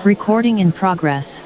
Recording in progress.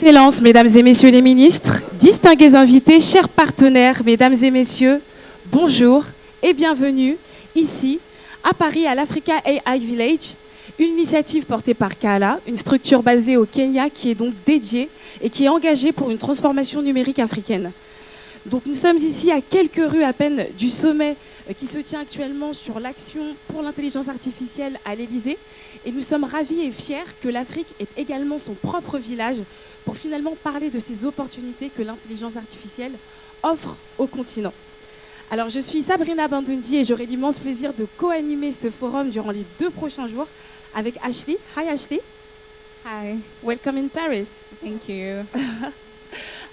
Excellences, mesdames et messieurs les ministres, distingués invités, chers partenaires, mesdames et messieurs, bonjour et bienvenue ici à Paris à l'Africa AI Village, une initiative portée par Kala, une structure basée au Kenya qui est donc dédiée et qui est engagée pour une transformation numérique africaine. Donc nous sommes ici à quelques rues à peine du sommet qui se tient actuellement sur l'action pour l'intelligence artificielle à l'Élysée. Et nous sommes ravis et fiers que l'Afrique ait également son propre village pour finalement parler de ces opportunités que l'intelligence artificielle offre au continent. Alors je suis Sabrina Bandundi et j'aurai l'immense plaisir de co-animer ce forum durant les 2 prochains jours avec Ashley. Hi Ashley. Hi. Welcome in Paris. Thank you.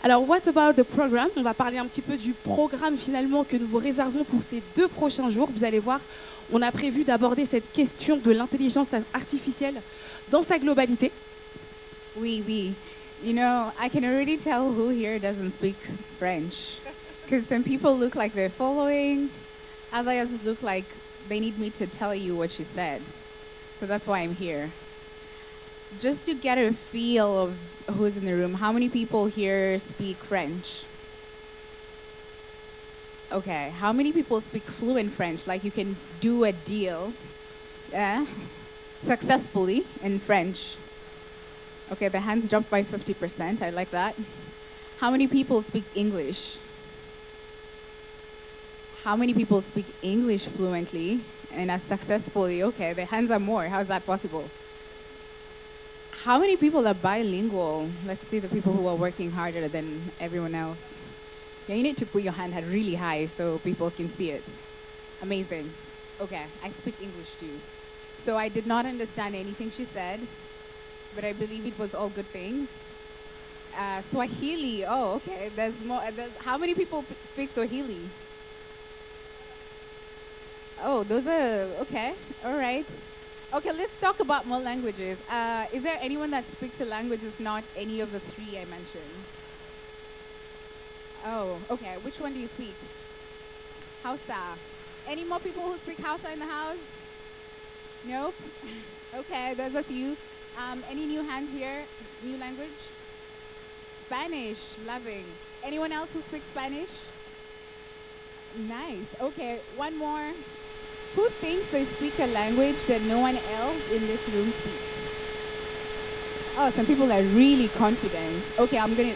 Alors, what about the program? On va parler un petit peu du programme finalement que nous vous réservons pour ces 2 prochains jours. Vous allez voir, on a prévu d'aborder cette question de l'intelligence artificielle dans sa globalité. Oui. You know, I can already tell who here doesn't speak French. Because some people look like they're following. Others look like they need me to tell you what she said. So that's why I'm here. Just to get a feel of who's in the room, how many people here speak French? Okay, how many people speak fluent French? Like you can do a deal successfully in French? Okay, the hands dropped by 50%. I like that. How many people speak English? How many people speak English fluently and as successfully? Okay, the hands are more. How is that possible? How many people are bilingual? Let's see the people who are working harder than everyone else. Yeah, you need to put your hand really high so people can see it. Amazing. Okay, I speak English too. So I did not understand anything she said, but I believe it was all good things. Swahili, oh, okay. There's more. How many people speak Swahili? Oh, those are, okay, all right. Okay, let's talk about more languages. Is there anyone that speaks a language that's not any of the 3 I mentioned? Oh, okay. Which one do you speak? Hausa. Any more people who speak Hausa in the house? Nope. Okay, there's a few. Any new hands here? New language? Spanish. Loving. Anyone else who speaks Spanish? Nice. Okay, one more. Who thinks they speak a language that no one else in this room speaks? Oh, some people are really confident. Okay, I'm gonna...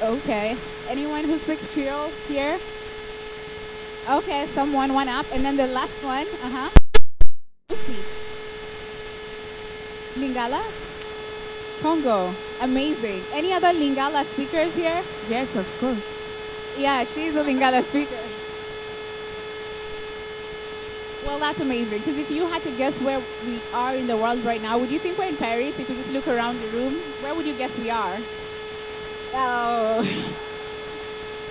Okay, anyone who speaks Creole here? Okay, someone, one up. And then the last one, Who speak? Lingala? Congo, amazing. Any other Lingala speakers here? Yes, of course. Yeah, she's a Lingala speaker. Well, that's amazing. Because if you had to guess where we are in the world right now, would you think we're in Paris? If you just look around the room, where would you guess we are? Oh.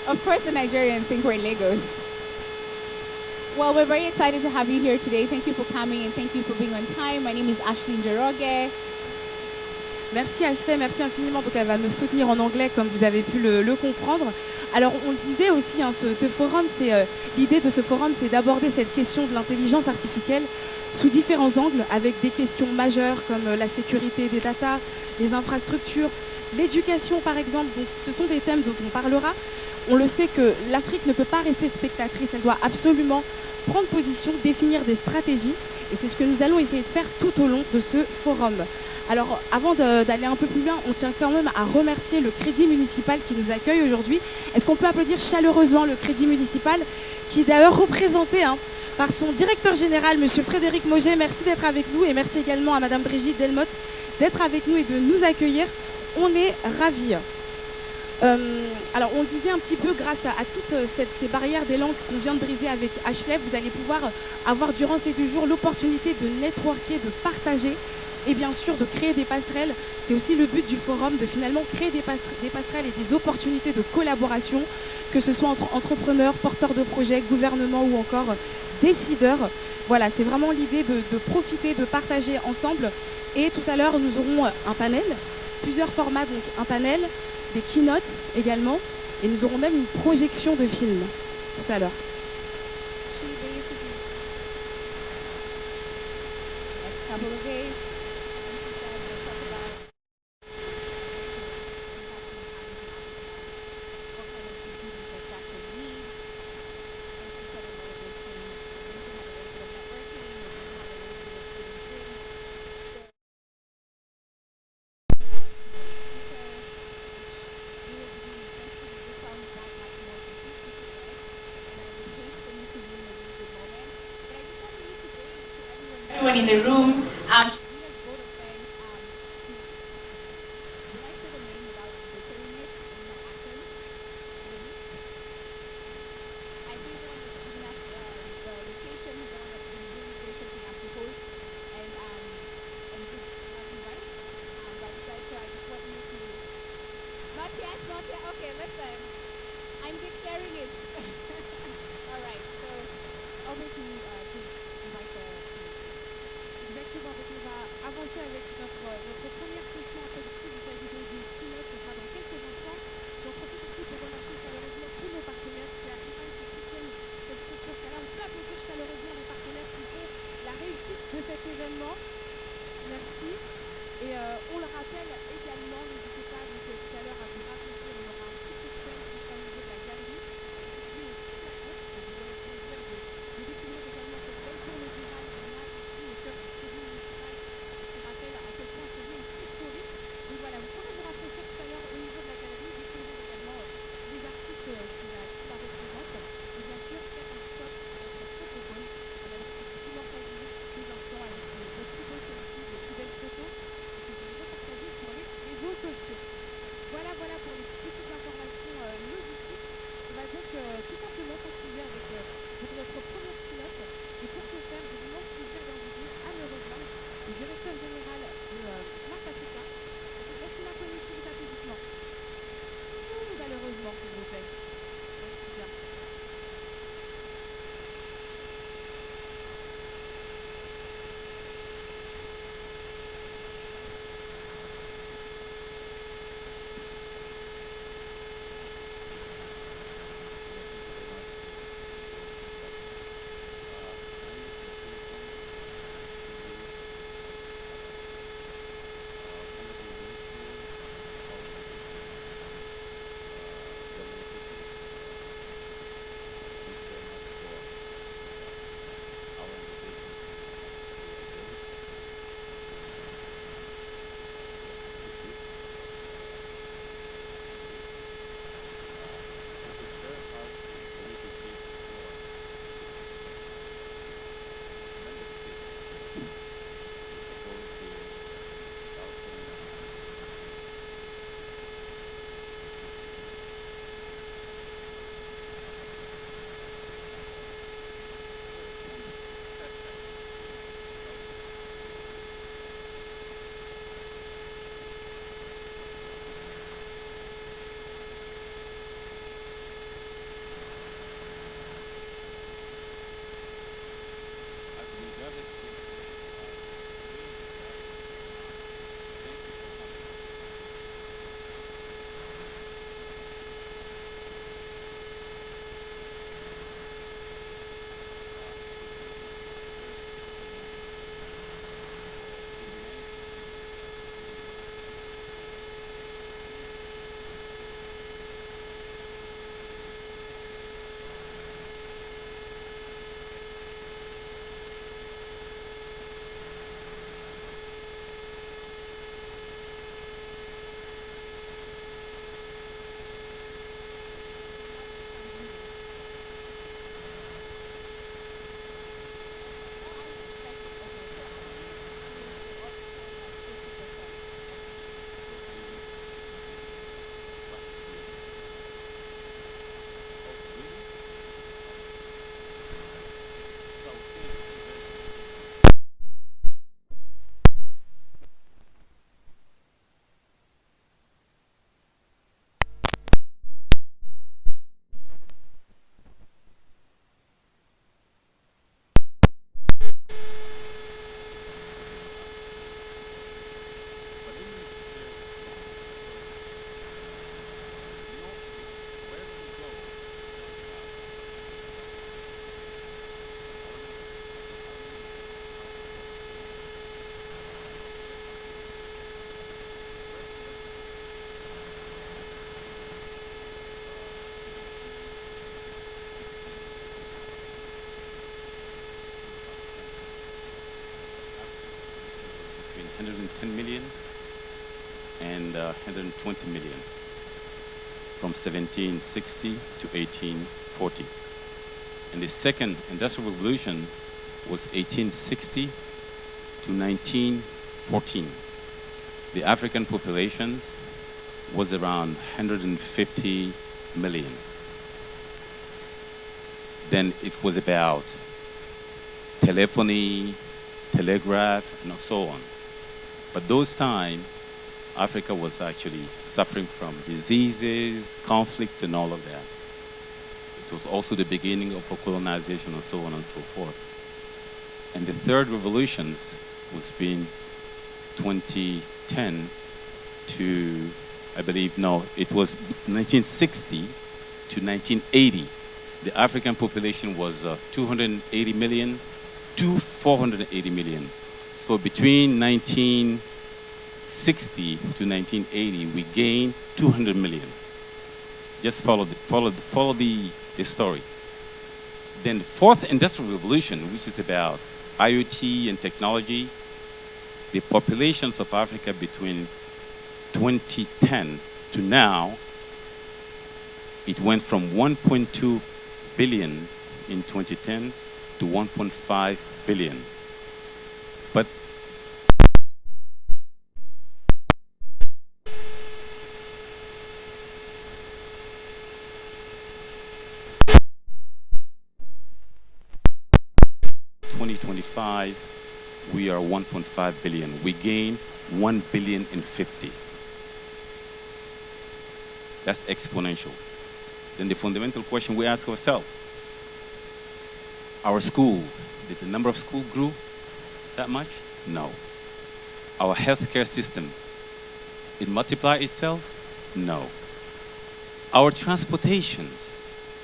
Of course, the Nigerians think we're in Lagos. Well, we're very excited to have you here today. Thank you for coming and thank you for being on time. My name is Ashley Njoroge. Merci Ashley, merci infiniment. Donc elle va me soutenir en anglais comme vous avez pu le comprendre. Alors on le disait aussi, ce forum, l'idée de ce forum, c'est d'aborder cette question de l'intelligence artificielle sous différents angles, avec des questions majeures comme la sécurité des data, les infrastructures, l'éducation par exemple. Donc ce sont des thèmes dont on parlera. On le sait que l'Afrique ne peut pas rester spectatrice, elle doit absolument prendre position, définir des stratégies. Et c'est ce que nous allons essayer de faire tout au long de ce forum. Alors, avant d'aller un peu plus loin, on tient quand même à remercier le Crédit municipal qui nous accueille aujourd'hui. Est-ce qu'on peut applaudir chaleureusement le Crédit municipal, qui est d'ailleurs représenté par son directeur général, M. Frédéric Moget. Merci d'être avec nous et merci également à Mme Brigitte Delmotte d'être avec nous et de nous accueillir. On est ravis. Alors, on le disait un petit peu, grâce à toutes ces barrières des langues qu'on vient de briser avec Ashley, vous allez pouvoir avoir durant ces 2 jours l'opportunité de networker, de partager et bien sûr de créer des passerelles. C'est aussi le but du forum, de finalement créer des passerelles et des opportunités de collaboration, que ce soit entre entrepreneurs, porteurs de projets, gouvernements ou encore décideurs. Voilà, c'est vraiment l'idée de profiter, de partager ensemble. Et tout à l'heure, nous aurons un panel, plusieurs formats, donc un panel, des keynotes également, et nous aurons même une projection de film tout à l'heure. Next couple of days. everyone in the room. Not yet. Okay, listen. I'm declaring it. All right. So over to you to invite the. Exactement, donc on va avancer avec notre première session introductive. Il s'agit donc d'une keynote, ce sera dans quelques instants. J'en profite aussi pour remercier chaleureusement tous nos partenaires qui accompagnent, qui soutiennent cette structure. Car là, on peut applaudir chaleureusement les partenaires qui font la réussite de cet événement. Merci. Et on le rappelle également, n'hésitez pas donc, tout à l'heure à vous rafraîchir, on aura un petit cocktail, ce sera au niveau de la galerie, située au fond de la cour. Donc vous aurez le plaisir de découvrir également cette belle tour médiévale qu'on a ici au cœur du crédit municipal, qui rappelle à quel point ce lieu est historique. Donc voilà, vous pourrez vous rafraîchir tout à l'heure au niveau de la galerie, découvrir également les artistes qui la représentent. Et bien sûr, faire un stop avec votre photophone. On a l'habitude d'immortaliser ces instants avec de plus beaux selfies, de plus belles photos sur les réseaux sociaux. Voilà pour les petites informations logistiques. On va donc tout simplement continuer avec notre première keynote. Et pour ce faire, j'ai l'immense plaisir d'inviter à me rejoindre le directeur général de Smart Africa, M. Yassine Akonis, pour les applaudissements. Chaleureusement, s'il vous plaît. Merci bien. between 110 million and 120 million from 1760 to 1840. And the second industrial revolution was 1860 to 1914, the African populations was around 150 million. Then it was about telephony, telegraph, and so on. But those times, Africa was actually suffering from diseases, conflicts, and all of that. It was also the beginning of colonization and so on and so forth. And the third revolutions was being 2010 to, I believe, no, it was 1960 to 1980. The African population was 280 million to 480 million. So between 1960 to 1980, we gained 200 million. Just follow the story. Then the fourth industrial revolution, which is about IoT and technology, the populations of Africa between 2010 to now, it went from 1.2 billion in 2010 to 1.5 billion. But in 2025, we are 1.5 billion. We gain 1 billion in 50. That's exponential. Then the fundamental question we ask ourselves, our school, did the number of schools grow that much? No. Our healthcare system, it multiplied itself? No. Our transportations,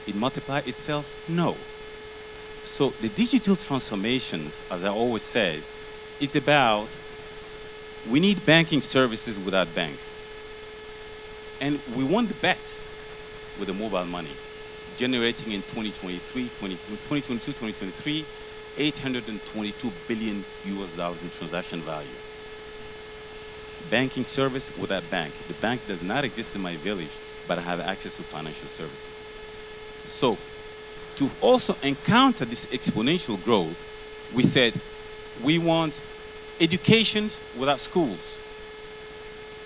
it multiplied itself? No. So the digital transformations, as I always say, is about, we need banking services without bank. And we won the bet with the mobile money, generating in 2022, 2023, 822 billion US dollars in transaction value. Banking service without bank. The bank does not exist in my village, but I have access to financial services. So, to also encounter this exponential growth, we said we want education without schools,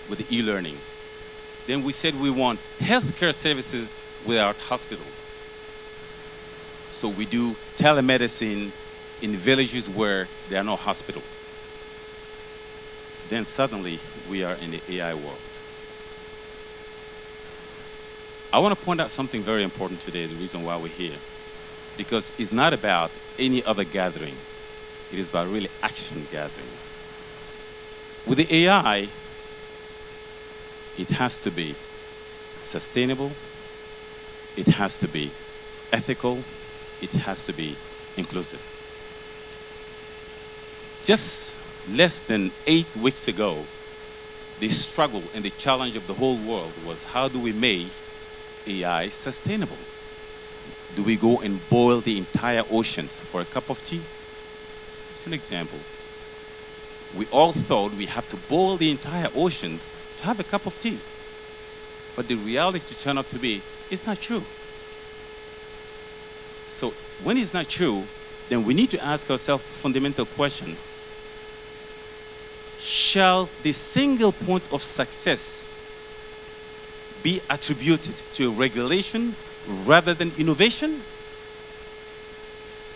with the e-learning. Then we said we want healthcare services without hospital. So we do telemedicine in villages where there are no hospital. Then suddenly we are in the AI world. I want to point out something very important today, the reason why we're here. Because it's not about any other gathering. It is about really action gathering. With the AI, it has to be sustainable, it has to be ethical, it has to be inclusive. Just less than 8 weeks ago, the struggle and the challenge of the whole world was, how do we make AI sustainable? Do we go and boil the entire oceans for a cup of tea? It's an example. We all thought we have to boil the entire oceans to have a cup of tea. But the reality turned out to be, it's not true. So when it's not true, then we need to ask ourselves the fundamental question. Shall the single point of success be attributed to regulation rather than innovation?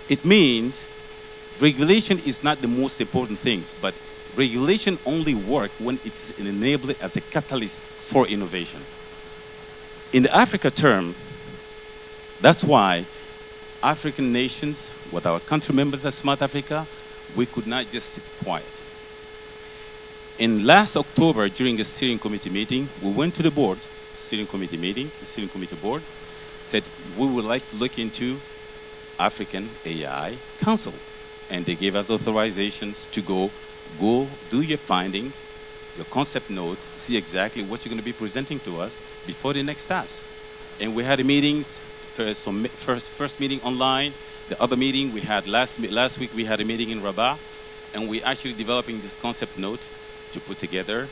It means regulation is not the most important thing, but regulation only works when it's enabled as a catalyst for innovation. In the Africa term, that's why African nations, with our country members at Smart Africa, we could not just sit quiet. In last October, during a steering committee meeting, we went to the board, steering committee meeting, the steering committee board, said we would like to look into African AI Council. And they gave us authorizations to go do your finding, your concept note, see exactly what you're going to be presenting to us before the next task. And we had meetings, first meeting online, the other meeting we had last week, we had a meeting in Rabat, and we're actually developing this concept note to put together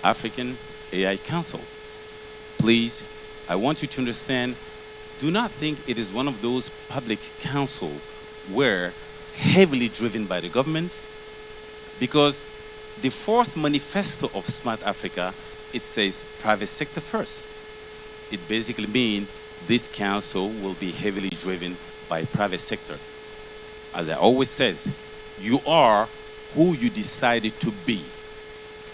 African AI Council. Please, I want you to understand, do not think it is one of those public council where heavily driven by the government, Because the fourth manifesto of Smart Africa, it says private sector first. It basically means this council will be heavily driven by private sector. As I always says, you are who you decided to be.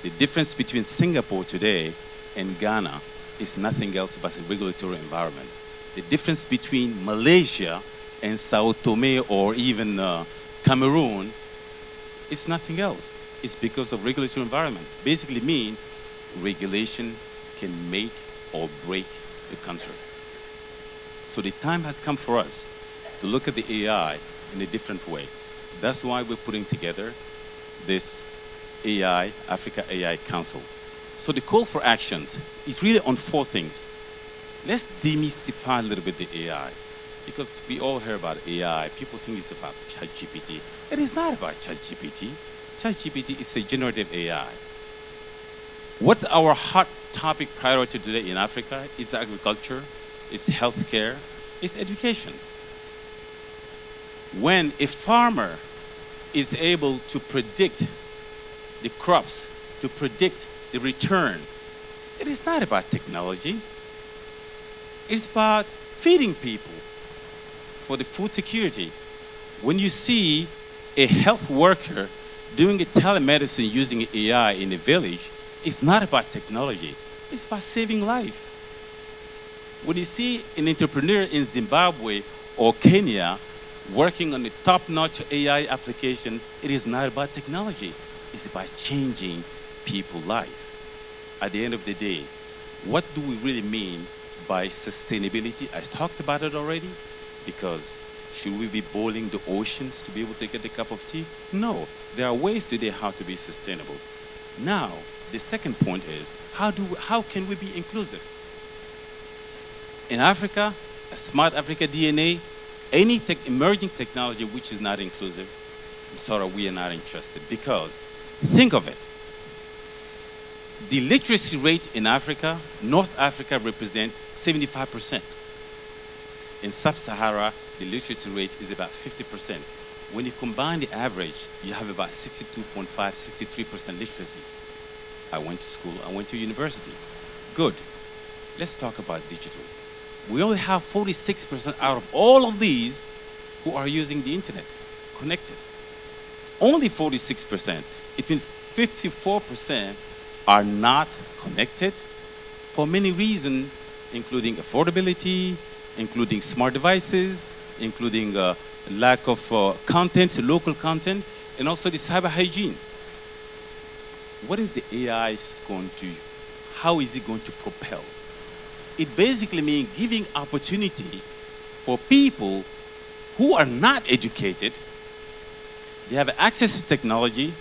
The difference between Singapore today and Ghana is nothing else but a regulatory environment. The difference between Malaysia and Sao Tome or even Cameroon is nothing else. It's because of regulatory environment. Basically mean regulation can make or break the country. So the time has come for us to look at the AI in a different way. That's why we're putting together this AI, Africa AI Council. So the call for actions is really on four things. Let's demystify a little bit the AI, because we all hear about AI. People think it's about ChatGPT. It is not about ChatGPT. ChatGPT is a generative AI. What's our hot topic priority today in Africa? Is agriculture, is healthcare, is education. When a farmer is able to predict the crops, to predict the return, it is not about technology. It's about feeding people for the food security. When you see a health worker doing a telemedicine using AI in a village, it's not about technology. It's about saving life. When you see an entrepreneur in Zimbabwe or Kenya working on a top-notch AI application, it is not about technology. It's about changing people's life. At the end of the day, what do we really mean by sustainability? I talked about it already, because should we be boiling the oceans to be able to get a cup of tea? No, there are ways today how to be sustainable. Now, the second point is, how can we be inclusive? In Africa, a Smart Africa DNA, any emerging technology which is not inclusive, sorry, we are not interested. Because, think of it. The literacy rate in Africa, North Africa represents 75%. In Sub-Sahara, the literacy rate is about 50%. When you combine the average, you have about 62.5, 63% literacy. I went to school, I went to university. Good. Let's talk about digital. We only have 46% out of all of these who are using the internet, connected. Only 46%. It means 54% are not connected for many reasons, including affordability, including smart devices, including lack of content, local content, and also the cyber hygiene. What is the AI going to, how is it going to propel? It basically means giving opportunity for people who are not educated. They have access to technology,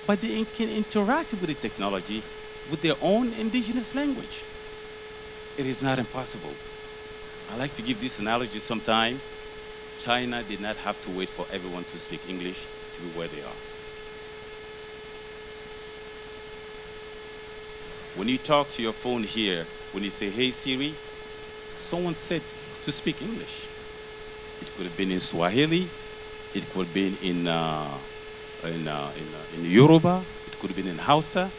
but they can interact with the technology with their own indigenous language. It is not impossible. I like to give this analogy sometime. China did not have to wait for everyone to speak English to be where they are. When you talk to your phone here, when you say, "Hey Siri," someone said to speak English. It could have been in Swahili, it could have been in Yoruba, it could have been in Hausa,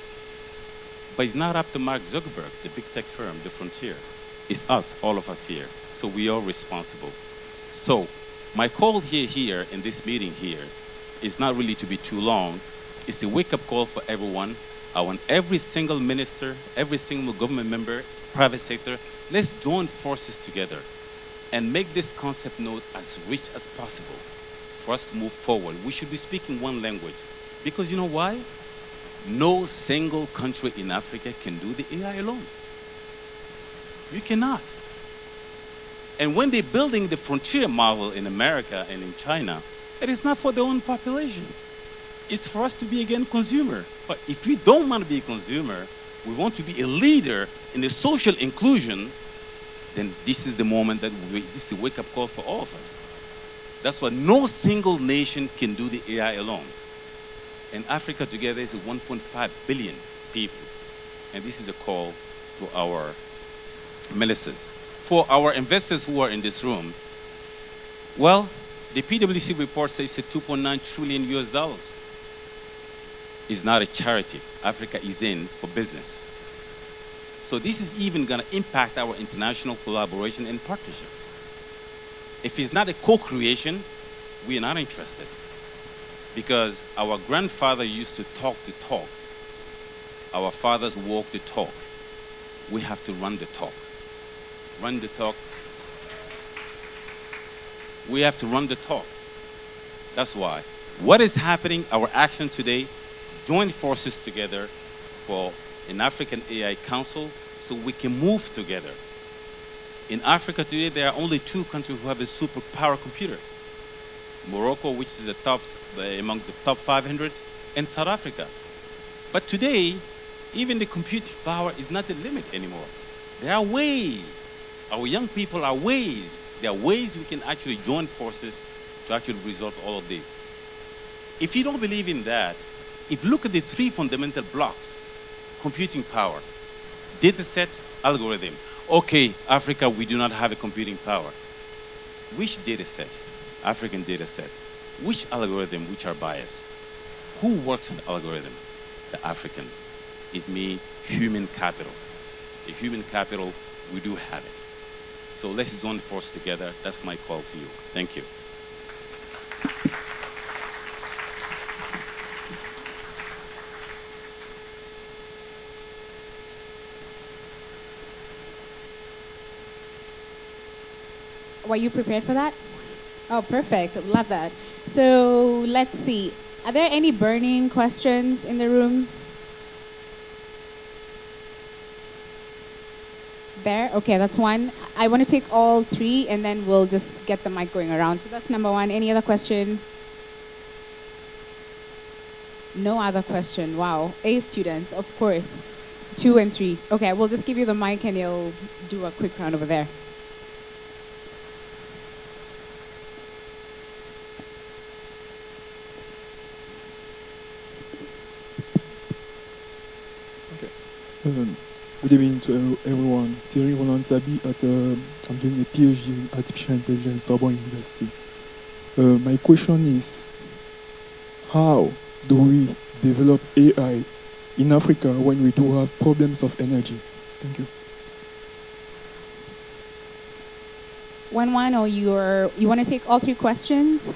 but it's not up to Mark Zuckerberg, the big tech firm, the frontier. It's us, all of us here. So we are responsible. So my call here in this meeting here is not really to be too long. It's a wake-up call for everyone. I want every single minister, every single government member, private sector, let's join forces together and make this concept note as rich as possible for us to move forward. We should be speaking one language. Because you know why? No single country in Africa can do the AI alone. You cannot. And when they're building the frontier model in America and in China, it is not for their own population. It's for us to be, again, consumer. But if we don't want to be a consumer, we want to be a leader in the social inclusion, then this is the moment that this is a wake-up call for all of us. That's why no single nation can do the AI alone. And Africa together is 1.5 billion people. And this is a call to our ministers. For our investors who are in this room, well, the PwC report says it's $2.9 trillion US dollars. is not a charity. Africa is in for business. So this is even going to impact our international collaboration and partnership. If it's not a co-creation, we are not interested. Because our grandfather used to talk the talk. Our fathers walk the talk. We have to run the talk. Run the talk. We have to run the talk. That's why. What is happening, our action today, join forces together for an African AI Council so we can move together. In Africa today, there are only 2 countries who have a superpower computer. Morocco, which is among the top 500, and South Africa. But today, even the computing power is not the limit anymore. There are ways. Our young people are ways. There are ways we can actually join forces to actually resolve all of this. If you don't believe in that, if you look at the 3 fundamental blocks, computing power, data set, algorithm. Okay, Africa, we do not have a computing power. Which data set? African data set. Which algorithm, which are biased? Who works on the algorithm? The African. It means human capital. The human capital, we do have it. So let's join force together. That's my call to you. Thank you. Were you prepared for that? Oh, perfect. Love that. So let's see. Are there any burning questions in the room? There? Okay, that's one. I want to take all 3 and then we'll just get the mic going around. So that's number 1. Any other question? No other question. Wow. A students, of course. 2 and 3. Okay, we'll just give you the mic and you'll do a quick round over there. Good evening to everyone. Thierry Roland Tabi I'm doing a PhD in Artificial Intelligence, Sorbonne University. My question is, how do we develop AI in Africa when we do have problems of energy? Thank you. 1-1, or you want to take all 3 questions?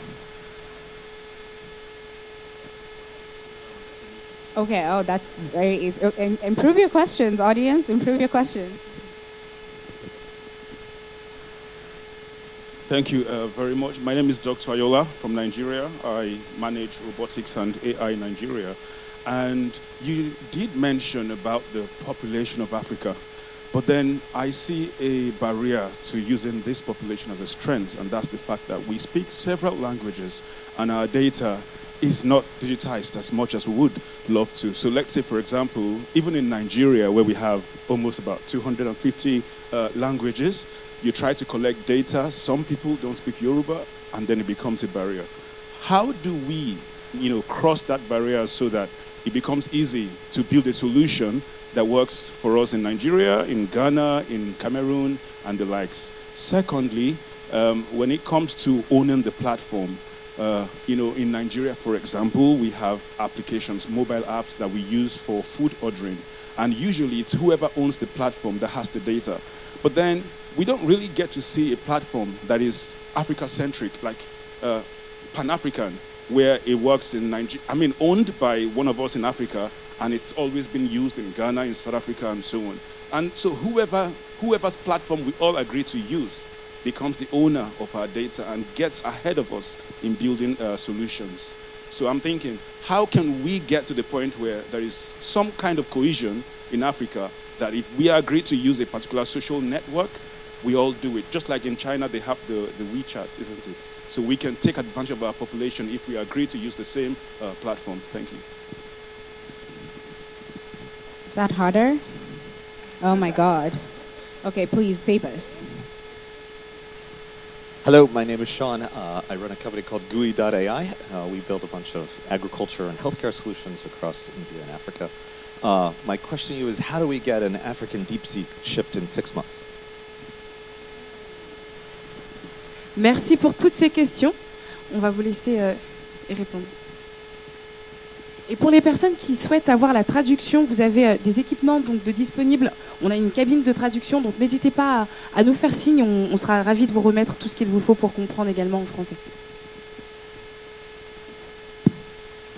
Okay, oh, that's very easy. Improve your questions, audience. Improve your questions. Thank you very much. My name is Dr. Ayola from Nigeria. I manage robotics and AI in Nigeria. And you did mention about the population of Africa. But then I see a barrier to using this population as a strength, and that's the fact that we speak several languages and our data is not digitized as much as we would love to. So let's say, for example, even in Nigeria, where we have almost about 250 languages, you try to collect data, some people don't speak Yoruba, and then it becomes a barrier. How do we, cross that barrier so that it becomes easy to build a solution that works for us in Nigeria, in Ghana, in Cameroon, and the likes? Secondly, when it comes to owning the platform, in Nigeria, for example, we have applications, mobile apps that we use for food ordering. And usually it's whoever owns the platform that has the data. But then we don't really get to see a platform that is Africa-centric, like Pan-African, where it works in Nigeria, owned by one of us in Africa, and it's always been used in Ghana, in South Africa, and so on. And so whoever's platform we all agree to use becomes the owner of our data and gets ahead of us in building solutions. So I'm thinking, how can we get to the point where there is some kind of cohesion in Africa that if we agree to use a particular social network, we all do it. Just like in China, they have the WeChat, isn't it? So we can take advantage of our population if we agree to use the same platform. Thank you. Is that harder? Oh my God. Okay, please save us. Hello, my name is Sean. I run a company called GUI.ai. We build a bunch of agriculture and healthcare solutions across India and Africa. My question to you is, how do we get an African DeepSeek shipped in 6 months? Merci pour toutes ces questions. On va vous laisser y répondre. Et pour les personnes qui souhaitent avoir la traduction, vous avez des équipements donc, de disponibles. On a une cabine de traduction, donc n'hésitez pas à nous faire signe. On sera ravis de vous remettre tout ce qu'il vous faut pour comprendre également en français.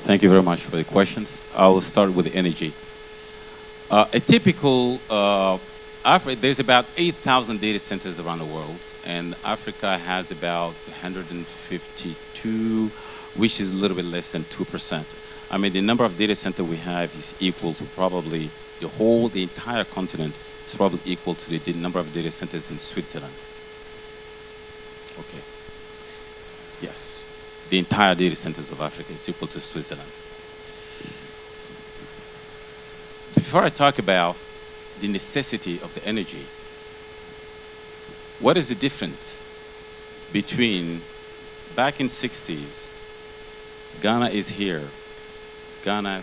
Thank you very much for the questions. I will start with the energy. A typical there's about 8,000 data centers around the world, and Africa has about 152, which is a little bit less than 2%. I mean, the number of data centers we have is equal to probably the entire continent is probably equal to the number of data centers in Switzerland. Okay. Yes. The entire data centers of Africa is equal to Switzerland. Before I talk about the necessity of the energy, what is the difference between back in 60s, Ghana is here. Ghana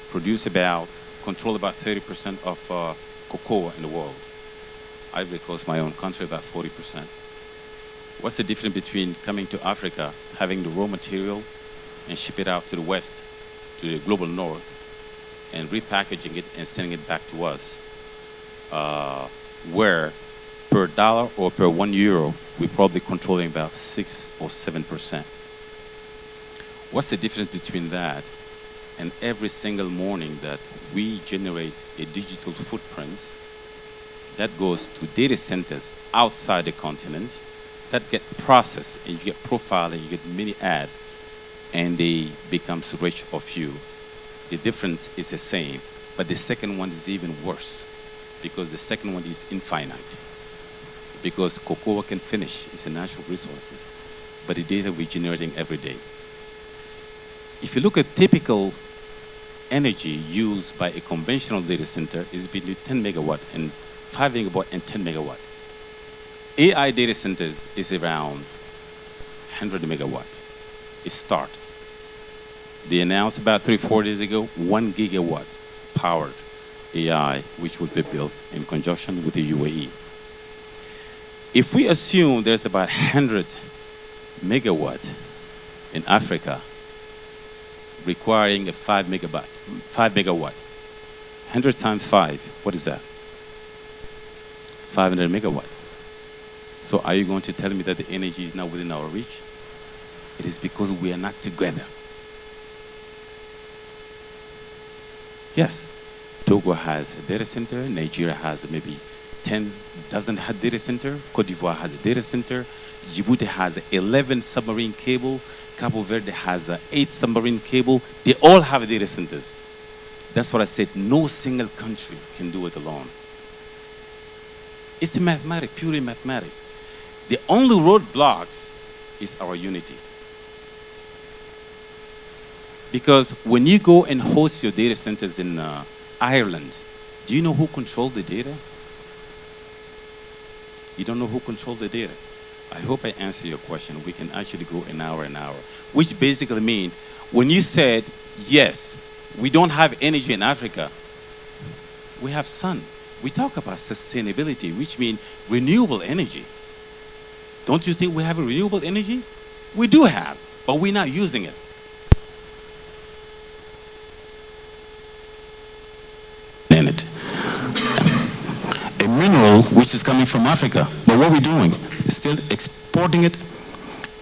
control about 30% of cocoa in the world. Ivory Coast, my own country, about 40%. What's the difference between coming to Africa, having the raw material, and ship it out to the West, to the global North, and repackaging it and sending it back to us, where per dollar or per €1, we're probably controlling about 6 or 7%. What's the difference between that and every single morning that we generate a digital footprint that goes to data centers outside the continent that get processed, and you get profiled, and you get many ads, and they become rich of you. The difference is the same, but the second one is even worse, because the second one is infinite. Because cocoa can finish, it's a natural resources, but the data we're generating every day. If you look at typical energy used by a conventional data center, is between 10 megawatt and 5 megawatt and 10 megawatt. AI data centers is around 100 megawatt. It start. They announced about 3-4 days ago 1 gigawatt powered AI, which would be built in conjunction with the UAE. If we assume there's about 100 megawatt in Africa, requiring a 5 megawatt. 100 times 5, what is that? 500 megawatt. So are you going to tell me that the energy is not within our reach? It is because we are not together. Yes, Togo has a data center, Nigeria has maybe 10 doesn't have data center, Cote d'Ivoire has a data center, Djibouti has 11 submarine cable, Cabo Verde has 8 submarine cable. They all have data centers. That's what I said. No single country can do it alone. It's the mathematics, purely mathematics. The only roadblocks is our unity. Because when you go and host your data centers in Ireland, do you know who controls the data? You don't know who controls the data. I hope I answer your question. We can actually go an hour, which basically means when you said, yes, we don't have energy in Africa, we have sun. We talk about sustainability, which means renewable energy. Don't you think we have a renewable energy? We do have, but we're not using it. In it. A mineral which is coming from Africa, but what are we doing? Still exporting it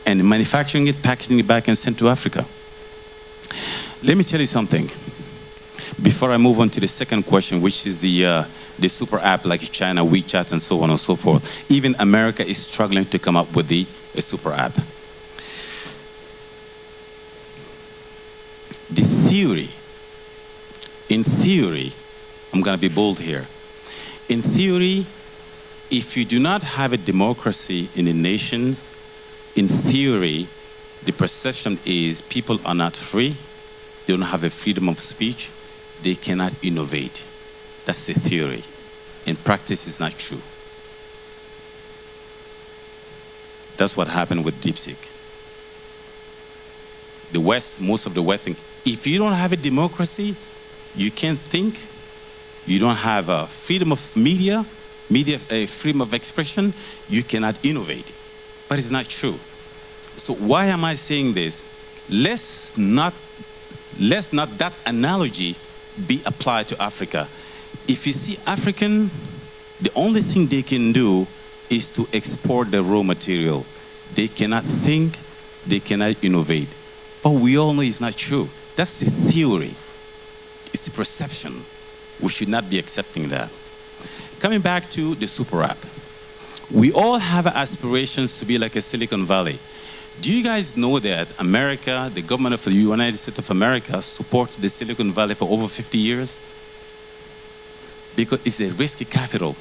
and manufacturing it, packaging it back and sent to Africa. Let me tell you something before I move on to the second question, which is the super app like China, WeChat, and so on and so forth. Even America is struggling to come up with a super app. In theory, I'm going to be bold here. In theory, if you do not have a democracy in the nations, in theory, the perception is people are not free, they don't have a freedom of speech, they cannot innovate. That's the theory. In practice, it's not true. That's what happened with DeepSeek. The West, most of the West think, if you don't have a democracy, you can't think, you don't have a freedom of media, freedom of expression, you cannot innovate. But it's not true. So why am I saying this? Let's let's not that analogy be applied to Africa. If you see African, the only thing they can do is to export the raw material. They cannot think, they cannot innovate. But we all know it's not true. That's the theory. It's the perception. We should not be accepting that. Coming back to the super app. We all have aspirations to be like a Silicon Valley. Do you guys know that America, the government of the United States of America, supports the Silicon Valley for over 50 years? Because it's a risky capital.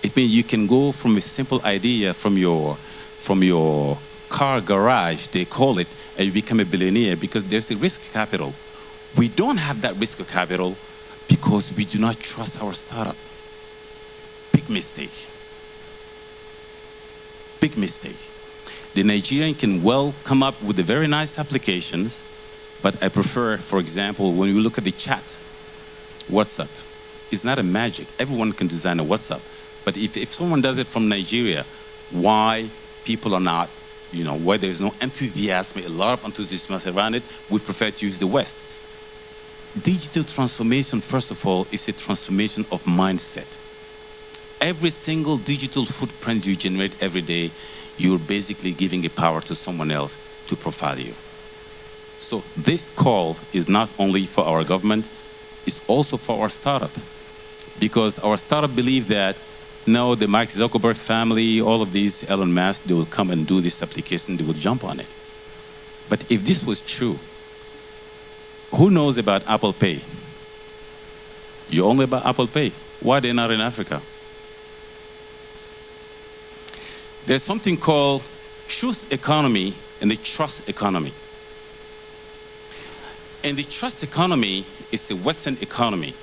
It means you can go from a simple idea from your car garage, they call it, and you become a billionaire because there's a risk capital. We don't have that risk capital because we do not trust our startup. Big mistake. Big mistake. The Nigerian can well come up with the very nice applications, but I prefer, for example, when you look at the chat, WhatsApp, it's not a magic. Everyone can design a WhatsApp. But if someone does it from Nigeria, why people are not, why there's no enthusiasm, a lot of enthusiasm around it, we prefer to use the West. Digital transformation, first of all, is a transformation of mindset. Every single digital footprint you generate every day, you're basically giving a power to someone else to profile you. So this call is not only for our government, it's also for our startup. Because our startup believe that, no, the Mark Zuckerberg family, all of these, Elon Musk, they will come and do this application, they will jump on it. But if this was true, who knows about Apple Pay? You only about Apple Pay. Why they're not in Africa? There's something called truth economy and the trust economy. And the trust economy is a Western economy.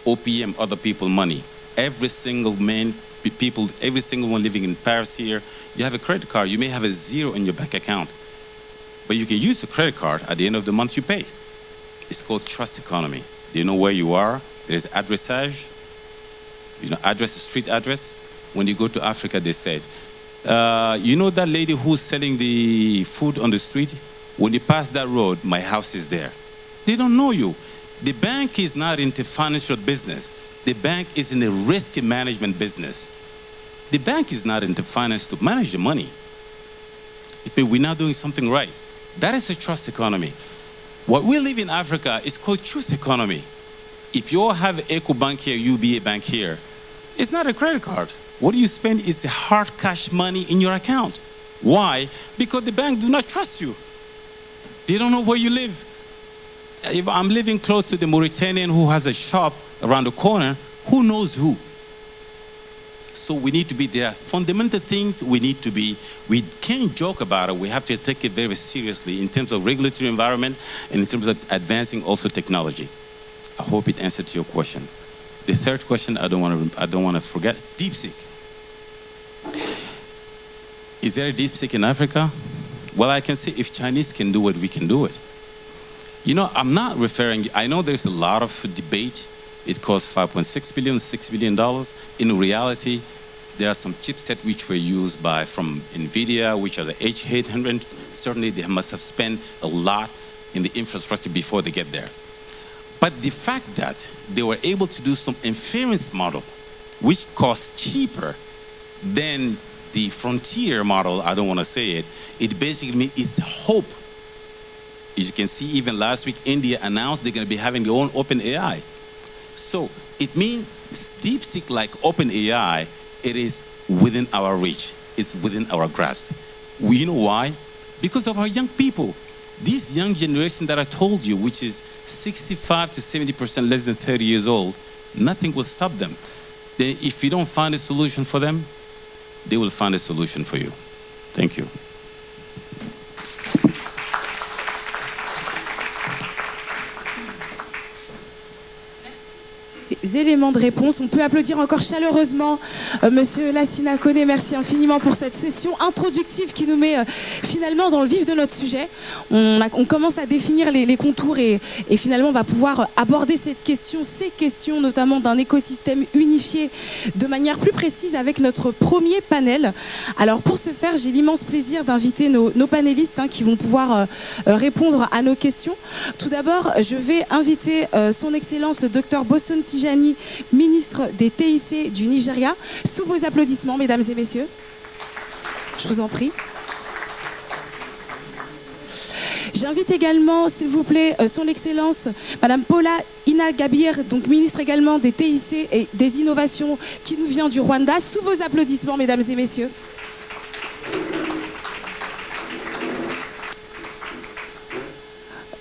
OPM, other people money. Every single every single one living in Paris here, you have a credit card. You may have a zero in your bank account. But you can use the credit card. At the end of the month, you pay. It's called trust economy. They know where you are. There's addressage. Address, street address. When you go to Africa, they said, you know that lady who's selling the food on the street? When you pass that road, my house is there. They don't know you. The bank is not into financial business. The bank is in a risk management business. The bank is not into finance to manage the money. It means we're not doing something right. That is a trust economy. What we live in Africa is called truth economy. If you all have Eco Bank here, UBA Bank here, it's not a credit card. What you spend is the hard cash money in your account. Why? Because the bank do not trust you. They don't know where you live. If I'm living close to the Mauritanian who has a shop around the corner, who knows who? So we need to be, there are fundamental things we can't joke about it, we have to take it very seriously in terms of regulatory environment and in terms of advancing also technology. I hope it answered your question. The third question, I don't want to forget, DeepSeek. Is there a DeepSeek in Africa? Well, I can say if Chinese can do it, we can do it. I'm not referring, I know there's a lot of debate. It costs $5.6 billion, $6 billion. In reality, there are some chipsets which were used from NVIDIA, which are the H800. Certainly, they must have spent a lot in the infrastructure before they get there. But the fact that they were able to do some inference model, which costs cheaper than the frontier model, I don't want to say it, it basically means it's hope. As you can see, even last week, India announced they're going to be having their own open AI. So it means DeepSeek, like open AI, it is within our reach. It's within our grasp. You know why? Because of our young people. This young generation that I told you, which is 65 to 70% less than 30 years old, nothing will stop them. Then if you don't find a solution for them, they will find a solution for you. Thank you. éléments de réponse. On peut applaudir encore chaleureusement Monsieur Lassina Koné. Merci infiniment pour cette session introductive qui nous met finalement dans le vif de notre sujet. On commence à définir les contours et finalement on va pouvoir aborder ces questions notamment d'un écosystème unifié de manière plus précise avec notre premier panel. Alors pour ce faire, j'ai l'immense plaisir d'inviter nos panélistes qui vont pouvoir répondre à nos questions. Tout d'abord, je vais inviter son Excellence le Dr Boson Tijani, ministre des TIC du Nigeria. Sous vos applaudissements, mesdames et messieurs. Je vous en prie. J'invite également, s'il vous plaît, son Excellence, Madame Paula Ina-Gabir, donc ministre également des TIC et des innovations, qui nous vient du Rwanda. Sous vos applaudissements, mesdames et messieurs.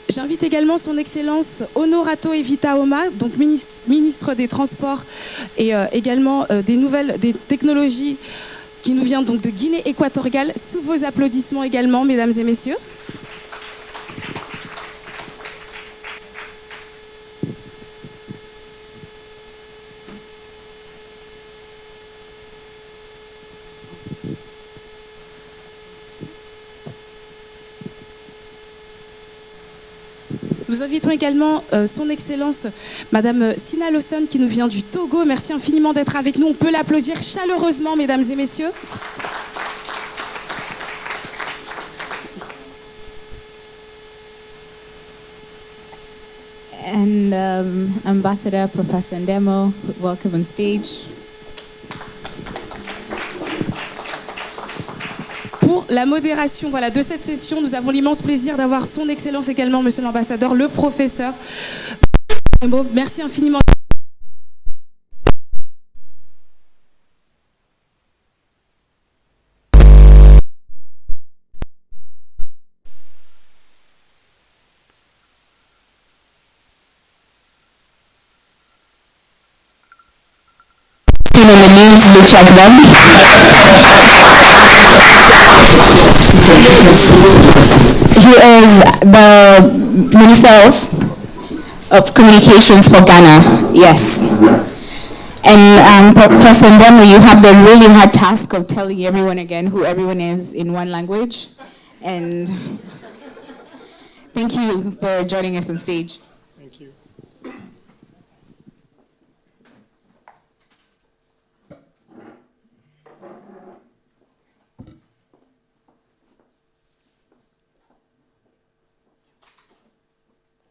J'invite également son Excellence Honorato Evita Oma, donc ministre des Transports et également des technologies, qui nous vient donc de Guinée équatoriale. Sous vos applaudissements également, mesdames et messieurs. Nous invitons également son Excellence, Madame Sina Lawson, qui nous vient du Togo. Merci infiniment d'être avec nous. On peut l'applaudir chaleureusement, mesdames et messieurs. And Ambassador Professor Ndemo, welcome on stage. Pour la modération de cette session, nous avons l'immense plaisir d'avoir son Excellence également, Monsieur l'Ambassadeur, le professeur. Merci infiniment. He is the Minister of Communications for Ghana, yes. And Professor Ndemo, you have the really hard task of telling everyone again who everyone is in one language. And thank you for joining us on stage. Thank you.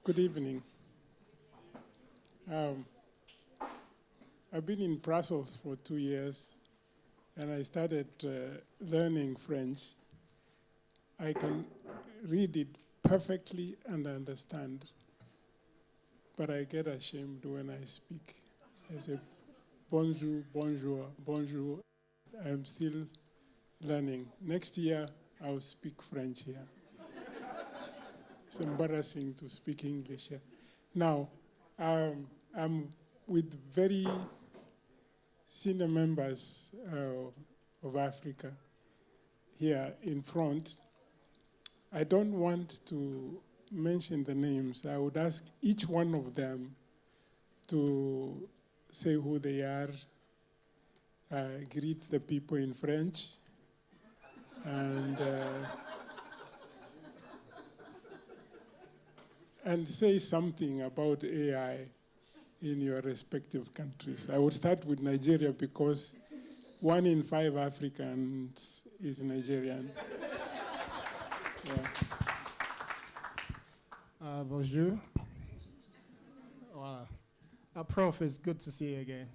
Good evening. I've been in Brussels for 2 years, and I started learning French. I can read it perfectly and understand, but I get ashamed when I speak. I say, bonjour, bonjour, bonjour. I'm still learning. Next year, I'll speak French here. It's embarrassing to speak English here. Now, I'm with very senior members of Africa here in front. I don't want to mention the names. I would ask each one of them to say who they are, greet the people in French, and say something about AI in your respective countries. I would start with Nigeria because 1 in 5 Africans is Nigerian. Yeah. Bonjour. Wow. Prof, it's good to see you again.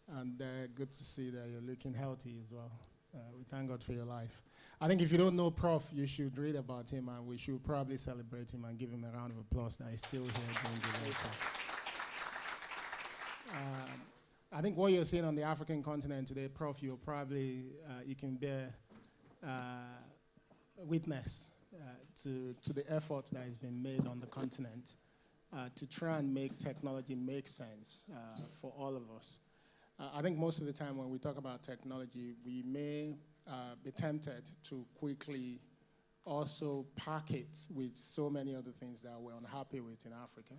And good to see that you're looking healthy as well. We thank God for your life. I think if you don't know Prof, you should read about him, and we should probably celebrate him and give him a round of applause that he's still here doing the work. I think what you're seeing on the African continent today, Prof, you'll probably, you can bear witness to the effort that has been made on the continent to try and make technology make sense for all of us. I think most of the time when we talk about technology, we may be tempted to quickly also pack it with so many other things that we're unhappy with in Africa.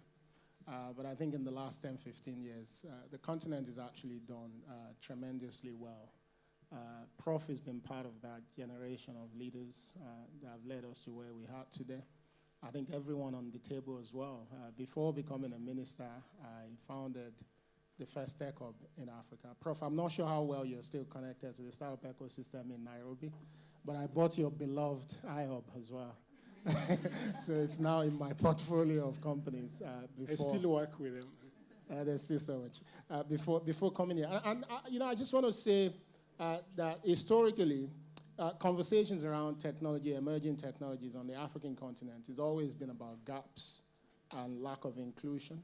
But I think in the last 10, 15 years, the continent has actually done tremendously well. Prof has been part of that generation of leaders that have led us to where we are today. I think everyone on the table as well. Before becoming a minister, I founded the first tech hub in Africa. Prof, I'm not sure how well you're still connected to the startup ecosystem in Nairobi, but I bought your beloved iHub as well. So it's now in my portfolio of companies. I still work with them. There's still so much. Before coming here, and I just want to say that historically, conversations around technology, emerging technologies on the African continent has always been about gaps and lack of inclusion.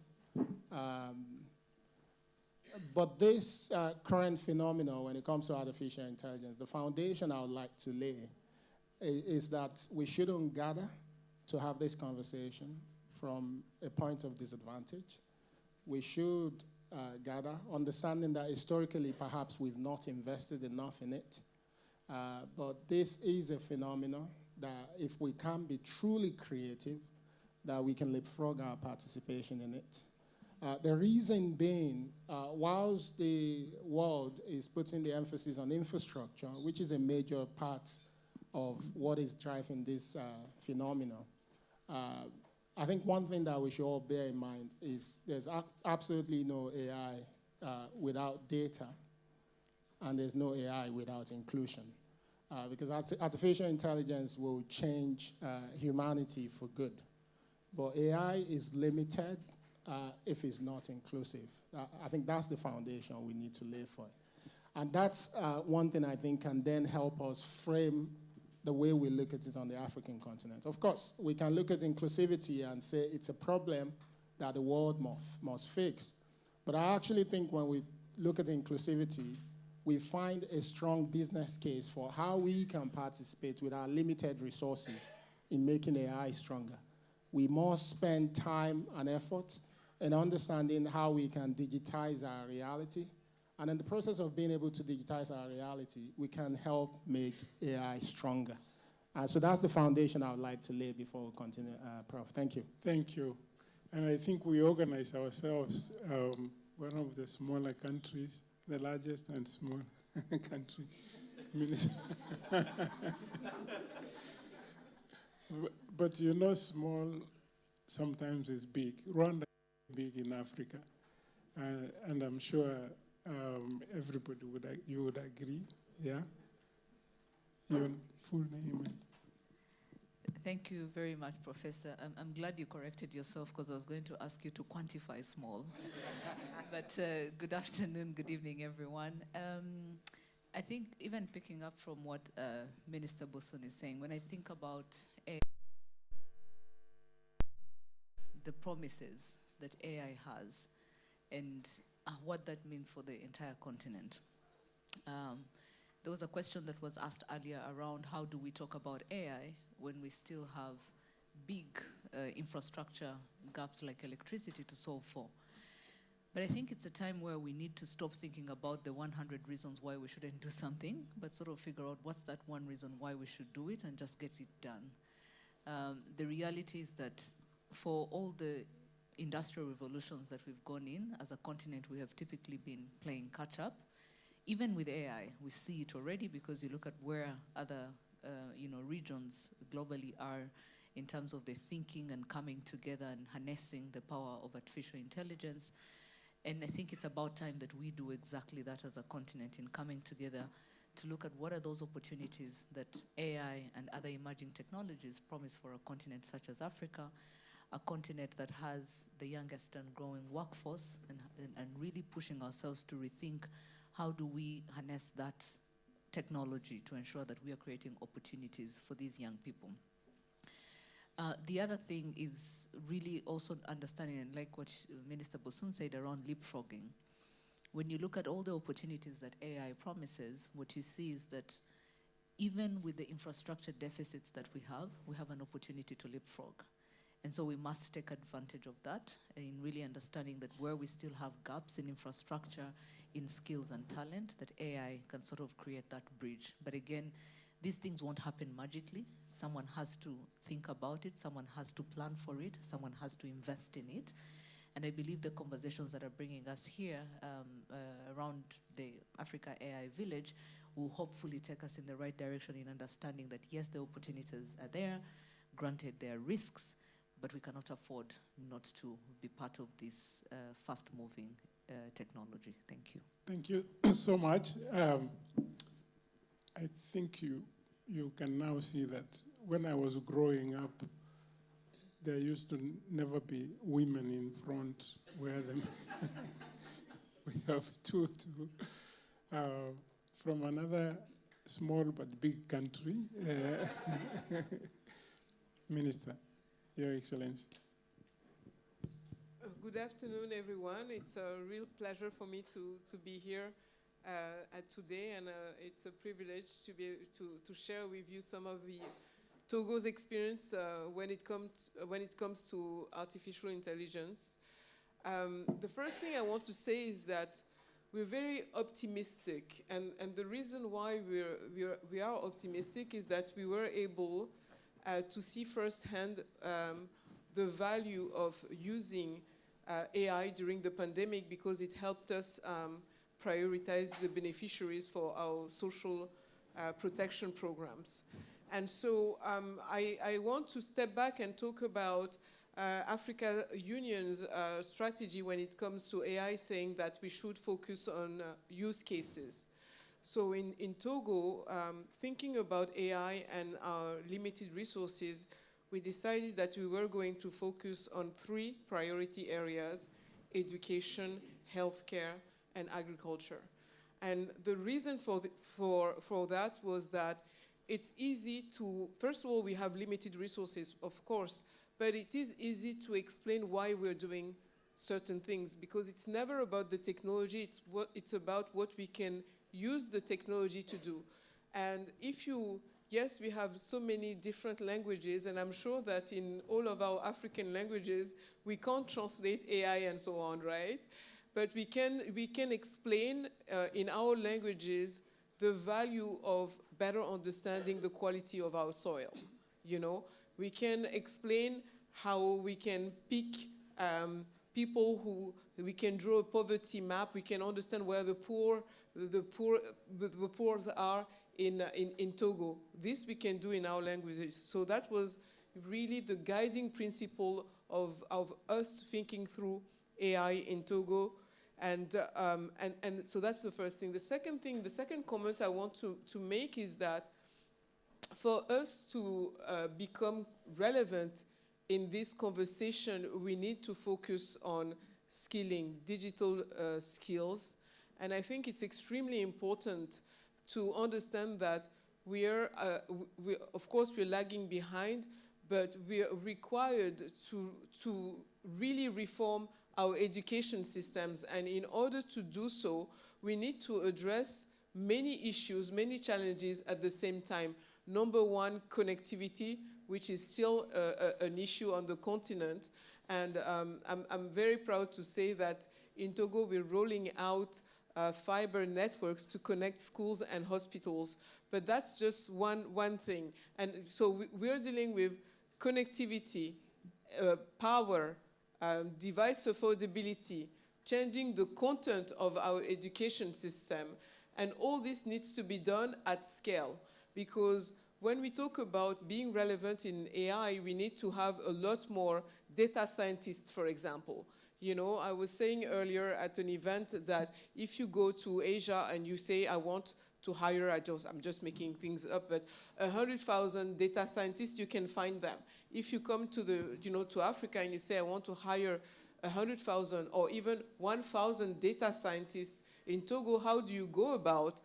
But this current phenomenon, when it comes to artificial intelligence, the foundation I would like to lay is that we shouldn't gather to have this conversation from a point of disadvantage. We should gather, understanding that historically perhaps we've not invested enough in it. But this is a phenomenon that if we can be truly creative, that we can leapfrog our participation in it. The reason being, whilst the world is putting the emphasis on infrastructure, which is a major part of what is driving this phenomenon, I think one thing that we should all bear in mind is there's absolutely no AI without data, and there's no AI without inclusion. Because artificial intelligence will change humanity for good. But AI is limited if it's not inclusive. I think that's the foundation we need to lay for it. And that's one thing I think can then help us frame the way we look at it on the African continent. Of course, we can look at inclusivity and say it's a problem that the world must fix. But I actually think when we look at inclusivity, we find a strong business case for how we can participate with our limited resources in making AI stronger. We must spend time and effort in understanding how we can digitize our reality. And in the process of being able to digitize our reality, we can help make AI stronger. So that's the foundation I would like to lay before we continue. Prof, thank you. Thank you. And I think we organize ourselves, one of the smaller countries, the largest and small country. But you know, small sometimes is big. Rwanda is big in Africa. And I'm sure everybody you would agree, yeah? Your full name. Thank you very much, Professor. I'm glad you corrected yourself because I was going to ask you to quantify small. But good afternoon, good evening, everyone. I think even picking up from what Minister Boson is saying, when I think about the promises that AI has and what that means for the entire continent. There was a question that was asked earlier around how do we talk about AI when we still have big infrastructure gaps like electricity to solve for. But I think it's a time where we need to stop thinking about the 100 reasons why we shouldn't do something, but sort of figure out what's that one reason why we should do it and just get it done. The reality is that for all the industrial revolutions that we've gone in, as a continent, we have typically been playing catch up. Even with AI, we see it already because you look at where other regions globally are in terms of their thinking and coming together and harnessing the power of artificial intelligence. And I think it's about time that we do exactly that as a continent in coming together to look at what are those opportunities that AI and other emerging technologies promise for a continent such as Africa, a continent that has the youngest and growing workforce and really pushing ourselves to rethink how do we harness that technology to ensure that we are creating opportunities for these young people. The other thing is really also understanding, and like what Minister Boson said around leapfrogging. When you look at all the opportunities that AI promises, what you see is that even with the infrastructure deficits that we have an opportunity to leapfrog. And so we must take advantage of that in really understanding that where we still have gaps in infrastructure, in skills and talent, that AI can sort of create that bridge. But again, these things won't happen magically. Someone has to think about it, someone has to plan for it, someone has to invest in it. And I believe the conversations that are bringing us here around the Africa AI Village will hopefully take us in the right direction in understanding that yes, the opportunities are there, granted there are risks, but we cannot afford not to be part of this fast-moving technology. Thank you. Thank you so much. I think you can now see that when I was growing up, there used to never be women in front where we have two from another small but big country. Minister, Your Excellency. Good afternoon, everyone. It's a real pleasure for me to be here today, and it's a privilege to be to share with you some of the Togo's experience when it comes to artificial intelligence. The first thing I want to say is that we're very optimistic, and the reason why we are optimistic is that we were able to see firsthand the value of using AI during the pandemic, because it helped us prioritize the beneficiaries for our social protection programs. And so I want to step back and talk about Africa Union's strategy when it comes to AI, saying that we should focus on use cases. So in Togo, thinking about AI and our limited resources, we decided that we were going to focus on 3 priority areas: education, healthcare, and agriculture. And the reason for that was that it's easy to, first of all, we have limited resources, of course, but it is easy to explain why we're doing certain things, because it's never about the technology, it's about what we can use the technology to do. And yes, we have so many different languages, and I'm sure that in all of our African languages, we can't translate AI and so on, right? But we can explain in our languages the value of better understanding the quality of our soil. You know, we can explain how we can pick people who, we can draw a poverty map, we can understand where the poor are in Togo. This we can do in our languages. So that was really the guiding principle of us thinking through AI in Togo. And so that's the first thing. The second comment I want to make is that for us to become relevant in this conversation, we need to focus on skilling, digital skills. And I think it's extremely important to understand that of course, we're lagging behind, but we are required to really reform our education systems. And in order to do so, we need to address many issues, many challenges at the same time. Number one, connectivity, which is still an issue on the continent. And I'm very proud to say that in Togo, we're rolling out fiber networks to connect schools and hospitals. But that's just one thing. And so we're dealing with connectivity, power, device affordability, changing the content of our education system. And all this needs to be done at scale, because when we talk about being relevant in AI, we need to have a lot more data scientists, for example. You know, I was saying earlier at an event that if you go to Asia and you say, I want to hire, I'm just making things up, but 100,000 data scientists, you can find them. If you come to to Africa and you say, I want to hire 100,000 or even 1,000 data scientists in Togo, how do you go about,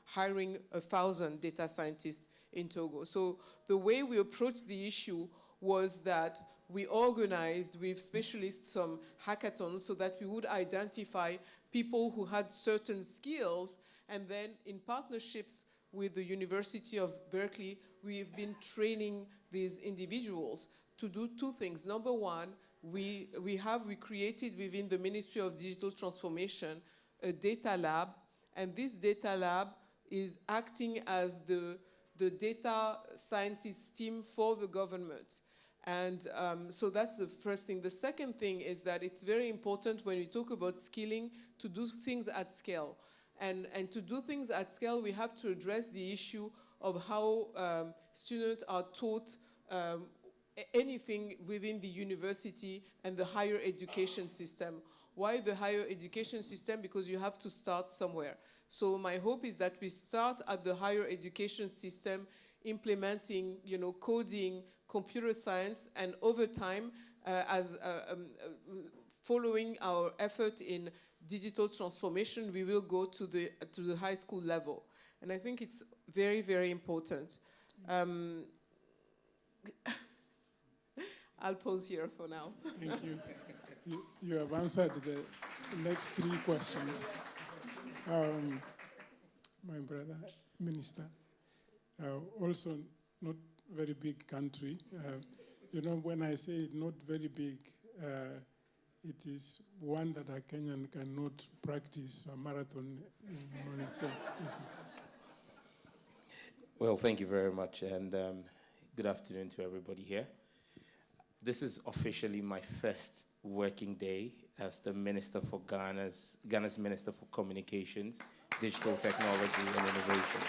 hiring 1,000 data scientists in Togo? So the way we approached the issue was that we organized with specialists some hackathons so that we would identify people who had certain skills, and then in partnerships with the University of Berkeley, we've been training these individuals to do 2 things. Number one, we created within the Ministry of Digital Transformation a data lab, and this data lab is acting as the data scientist team for the government. And so that's the first thing. The second thing is that it's very important when we talk about skilling to do things at scale. And to do things at scale, we have to address the issue of how students are taught anything within the university and the higher education system. Why the higher education system? Because you have to start somewhere. So my hope is that we start at the higher education system, implementing, coding, computer science, and over time, following our effort in digital transformation, we will go to the high school level. And I think it's very, very important. I'll pause here for now. Thank you. You have answered the next 3 questions. My brother, Minister, also not very big country. When I say not very big, it is one that a Kenyan cannot practice a marathon on itself. Well, thank you very much, and good afternoon to everybody here. This is officially my first working day as the Minister for Ghana's Minister for Communications, Digital Technology and Innovation.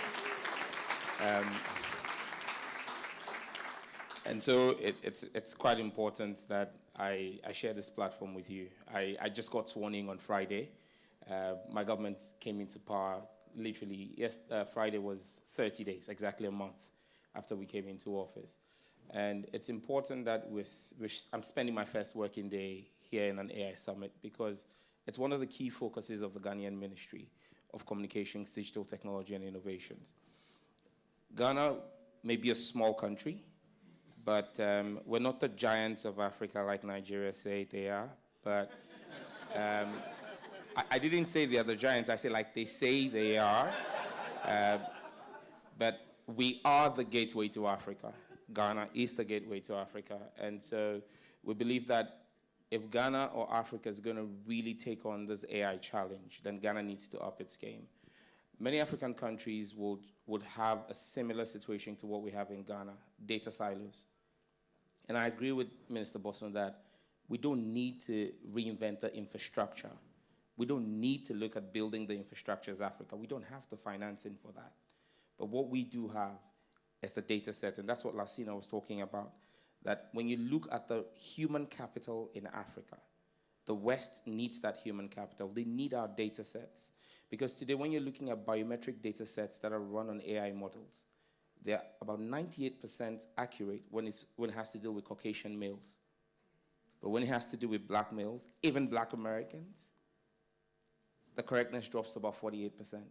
And so it's quite important that I share this platform with you. I just got sworn in on Friday. My government came into power literally, Friday was 30 days, exactly a month after we came into office. And it's important that I'm spending my first working day here in an AI summit because it's one of the key focuses of the Ghanaian Ministry of Communications, Digital Technology and Innovations. Ghana may be a small country, but we're not the giants of Africa like Nigeria say they are. But I didn't say they are the giants. I say like they say they are. But we are the gateway to Africa. Ghana is the gateway to Africa. And so we believe that if Ghana or Africa is going to really take on this AI challenge, then Ghana needs to up its game. Many African countries would have a similar situation to what we have in Ghana, data silos. And I agree with Minister Boson that we don't need to reinvent the infrastructure. We don't need to look at building the infrastructure as Africa. We don't have the financing for that. But what we do have is the data set, and that's what Lassina was talking about, that when you look at the human capital in Africa, the West needs that human capital. They need our data sets. Because today, when you're looking at biometric data sets that are run on AI models, they're about 98% accurate when it has to do with Caucasian males. But when it has to do with black males, even black Americans, the correctness drops to about 48%.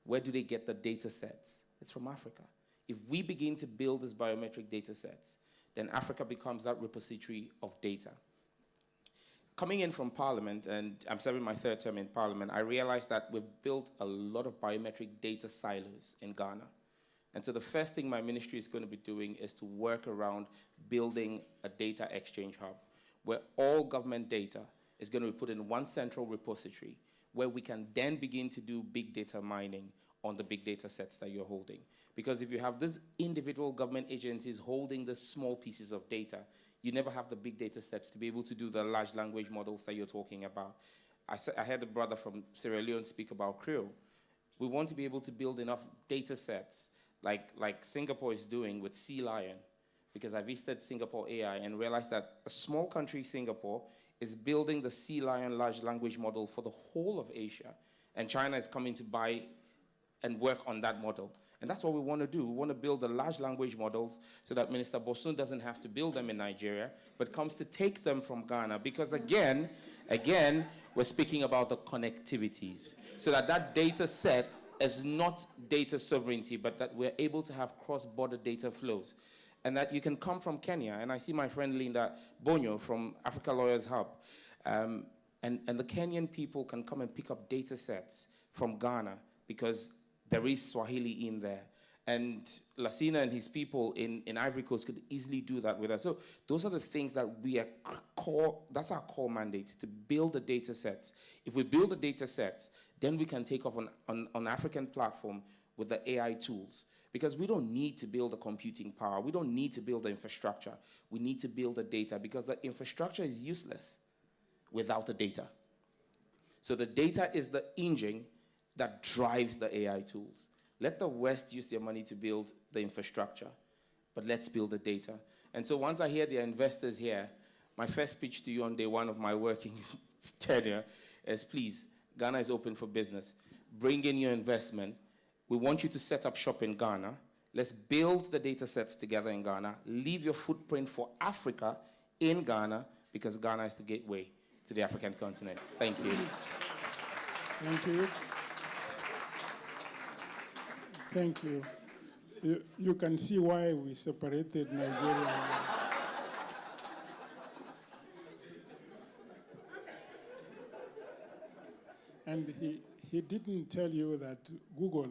Where do they get the data sets? It's from Africa. If we begin to build these biometric data sets, then Africa becomes that repository of data. Coming in from Parliament, and I'm serving my 3rd term in Parliament, I realized that we've built a lot of biometric data silos in Ghana. And so the first thing my ministry is going to be doing is to work around building a data exchange hub, where all government data is going to be put in one central repository, where we can then begin to do big data mining on the big data sets that you're holding. Because if you have these individual government agencies holding the small pieces of data, you never have the big data sets to be able to do the large language models that you're talking about. I heard a brother from Sierra Leone speak about Creole. We want to be able to build enough data sets like Singapore is doing with Sea Lion, because I visited Singapore AI and realized that a small country, Singapore, is building the Sea Lion large language model for the whole of Asia. And China is coming to buy and work on that model. And that's what we want to do. We want to build the large language models so that Minister Bosun doesn't have to build them in Nigeria, but comes to take them from Ghana. Because again, we're speaking about the connectivities. So that data set is not data sovereignty, but that we're able to have cross-border data flows. And that you can come from Kenya, and I see my friend Linda Bonyo from Africa Lawyers Hub, and the Kenyan people can come and pick up data sets from Ghana because there is Swahili in there. And Lassina and his people in Ivory Coast could easily do that with us. So those are the things that that's our core mandate, to build the data sets. If we build the data sets, Then we can take off on African platform with the AI tools. Because we don't need to build the computing power. We don't need to build the infrastructure. We need to build the data because the infrastructure is useless without the data. So the data is the engine that drives the AI tools. Let the West use their money to build the infrastructure, but let's build the data. And so once I hear the investors here, my first pitch to you on day one of my working tenure is, please, Ghana is open for business. Bring in your investment. We want you to set up shop in Ghana. Let's build the data sets together in Ghana. Leave your footprint for Africa in Ghana, because Ghana is the gateway to the African continent. Thank you. Thank you. Thank you. You can see why we separated Nigeria. And he didn't tell you that Google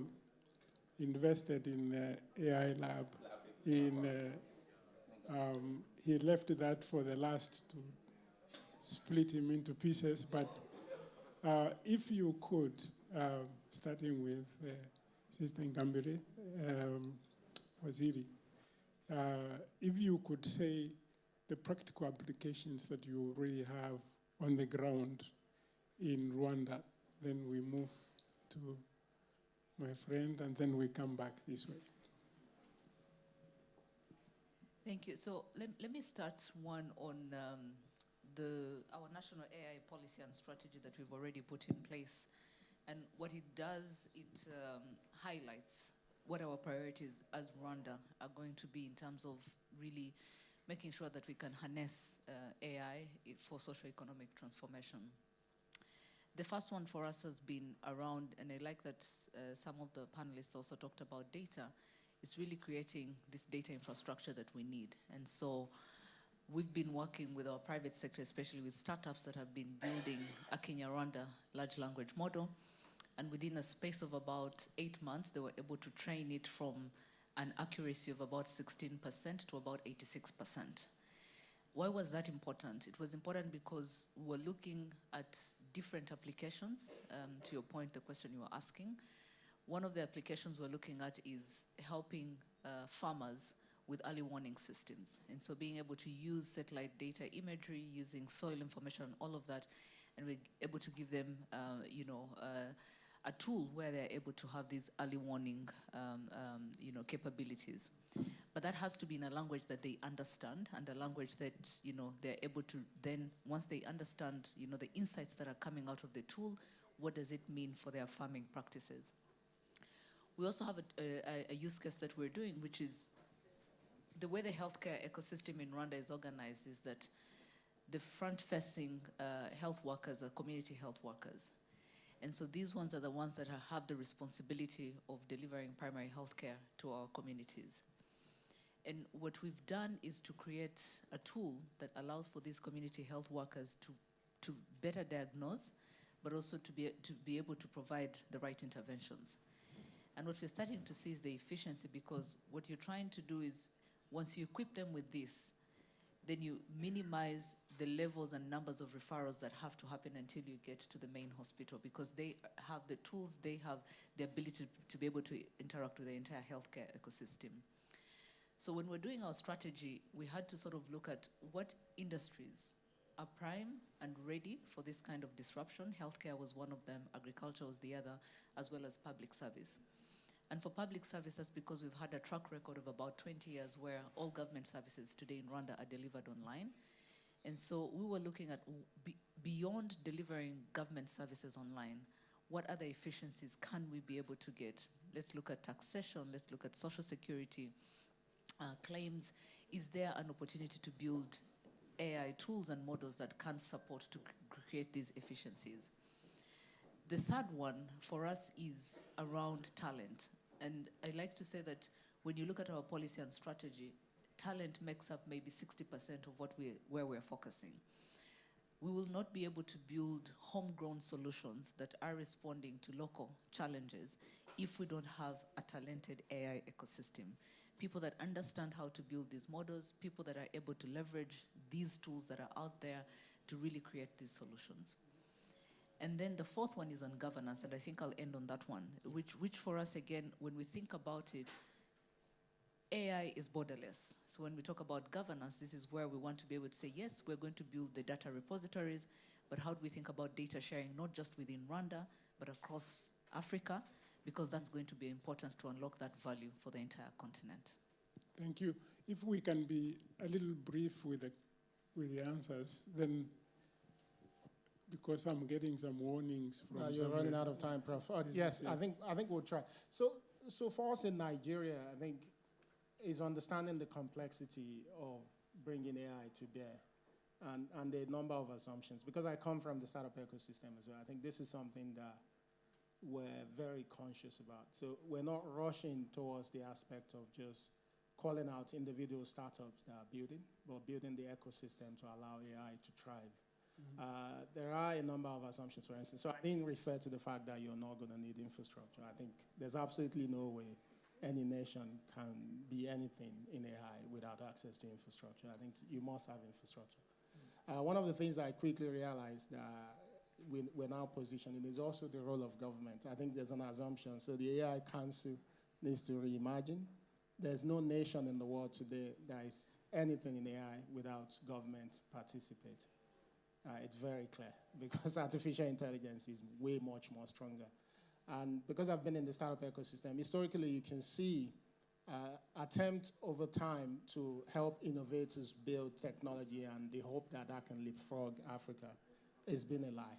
invested in AI lab. He left that for the last to split him into pieces. But if you could, starting with Sister Ngambire, Waziri, if you could say the practical applications that you really have on the ground in Rwanda, then we move to my friend, and then we come back this way. Thank you. So let me start one on our national AI policy and strategy that we've already put in place. And what it does, it highlights what our priorities as Rwanda are going to be in terms of really making sure that we can harness AI for socio-economic transformation. The first one for us has been around, and I like that some of the panelists also talked about data, is really creating this data infrastructure that we need. And so we've been working with our private sector, especially with startups that have been building a Kinyarwanda large language model. And within a space of about 8 months, they were able to train it from an accuracy of about 16% to about 86%. Why was that important? It was important because we're looking at different applications. To your point, the question you were asking, one of the applications we're looking at is helping farmers with early warning systems. And so being able to use satellite data imagery, using soil information, all of that, and we're able to give them, a tool where they're able to have these early warning, capabilities. But that has to be in a language that they understand, and a language that, they're able to then, once they understand, the insights that are coming out of the tool, what does it mean for their farming practices? We also have a use case that we're doing, which is the way the healthcare ecosystem in Rwanda is organized is that the front-facing health workers are community health workers. And so these ones are the ones that have the responsibility of delivering primary health care to our communities. And what we've done is to create a tool that allows for these community health workers to better diagnose, but also to be able to provide the right interventions. And what we're starting to see is the efficiency, because what you're trying to do is, once you equip them with this, then you minimize the levels and numbers of referrals that have to happen until you get to the main hospital, because they have the tools, they have the ability to be able to interact with the entire healthcare ecosystem. So when we're doing our strategy, we had to sort of look at what industries are prime and ready for this kind of disruption. Healthcare was one of them, agriculture was the other, as well as public service. And for public services, because we've had a track record of about 20 years where all government services today in Rwanda are delivered online. And so we were looking at, beyond delivering government services online, what other efficiencies can we be able to get? Let's look at taxation, let's look at social security, claims. Is there an opportunity to build AI tools and models that can support to create these efficiencies? The third one for us is around talent. And I like to say that when you look at our policy and strategy, talent makes up maybe 60% of where we're focusing. We will not be able to build homegrown solutions that are responding to local challenges if we don't have a talented AI ecosystem. People that understand how to build these models, people that are able to leverage these tools that are out there to really create these solutions. And then the fourth one is on governance, and I think I'll end on that one, which for us, again, when we think about it, AI is borderless. So when we talk about governance, this is where we want to be able to say, yes, we're going to build the data repositories, but how do we think about data sharing, not just within Rwanda, but across Africa, because that's going to be important to unlock that value for the entire continent. Thank you. If we can be a little brief with the answers, then because I'm getting some warnings from you're running out of time, Prof. Yes, yeah. I think we'll try. So for us in Nigeria, I think is understanding the complexity of bringing AI to bear and the number of assumptions. Because I come from the startup ecosystem as well, I think this is something that we're very conscious about. So we're not rushing towards the aspect of just calling out individual startups that are building, but building the ecosystem to allow AI to thrive. Mm-hmm. There are a number of assumptions, for instance. So I didn't refer to the fact that you're not going to need infrastructure. I think there's absolutely no way any nation can be anything in AI without access to infrastructure. I think you must have infrastructure. One of the things I quickly realized we're now positioning is also the role of government. I think there's an assumption. So the AI Council needs to reimagine. There's no nation in the world today that is anything in AI without government participating. It's very clear because artificial intelligence is way much more stronger. And because I've been in the startup ecosystem, historically you can see attempt over time to help innovators build technology and the hope that that can leapfrog Africa has been a lie.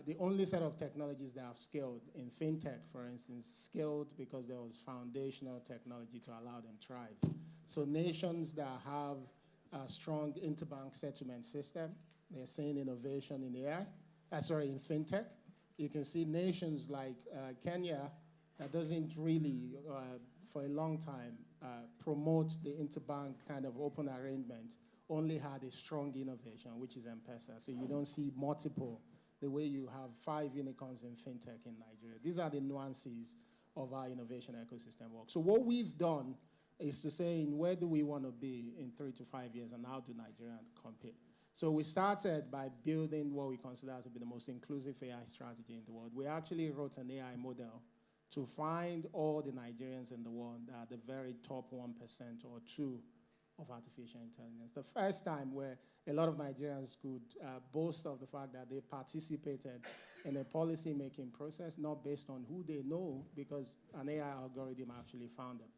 The only set of technologies that have scaled in fintech, for instance, scaled because there was foundational technology to allow them to thrive. So nations that have a strong interbank settlement system, they're seeing innovation in AI, in fintech. You can see nations like Kenya that doesn't really, for a long time, promote the interbank kind of open arrangement, only had a strong innovation, which is M-Pesa. So you don't see multiple, the way you have 5 unicorns in fintech in Nigeria. These are the nuances of our innovation ecosystem work. So what we've done is to say, where do we want to be in 3 to 5 years, and how do Nigeria compete? So we started by building what we consider to be the most inclusive AI strategy in the world. We actually wrote an AI model to find all the Nigerians in the world that are the very top 1% or 2% of artificial intelligence. The first time where a lot of Nigerians could boast of the fact that they participated in a policy-making process, not based on who they know, because an AI algorithm actually found them.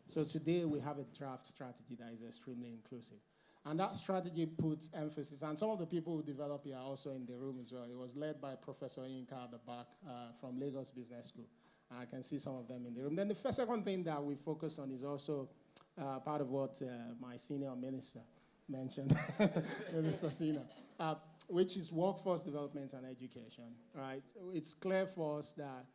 So today we have a draft strategy that is extremely inclusive. And that strategy puts emphasis, and some of the people who develop here are also in the room as well. It was led by Professor Inka at the back from Lagos Business School. And I can see some of them in the room. Then the second thing that we focus on is also part of what my senior minister mentioned, Minister Sina, which is workforce development and education, right? It's clear for us that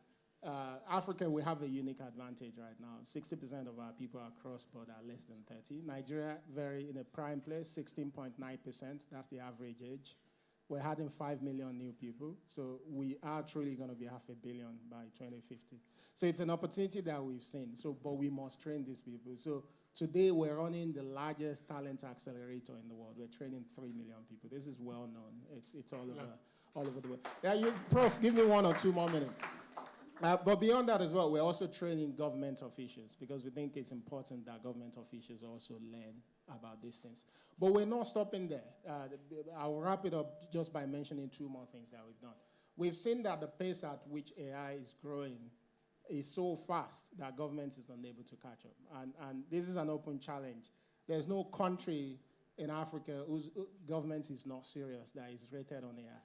Africa, we have a unique advantage right now. 60% of our people are cross-border, less than 30. Nigeria, very in a prime place, 16.9%. That's the average age. We're adding 5 million new people. So we are truly going to be 500 million by 2050. So it's an opportunity that we've seen. But we must train these people. So today we're running the largest talent accelerator in the world. We're training 3 million people. This is well known. It's all over the world. Yeah, Prof, give me 1 or 2 more minutes. But beyond that as well, we're also training government officials because we think it's important that government officials also learn about these things. But we're not stopping there. I'll wrap it up just by mentioning 2 more things that we've done. We've seen that the pace at which AI is growing is so fast that government is unable to catch up. And this is an open challenge. There's no country in Africa whose government is not serious that is rated on AI.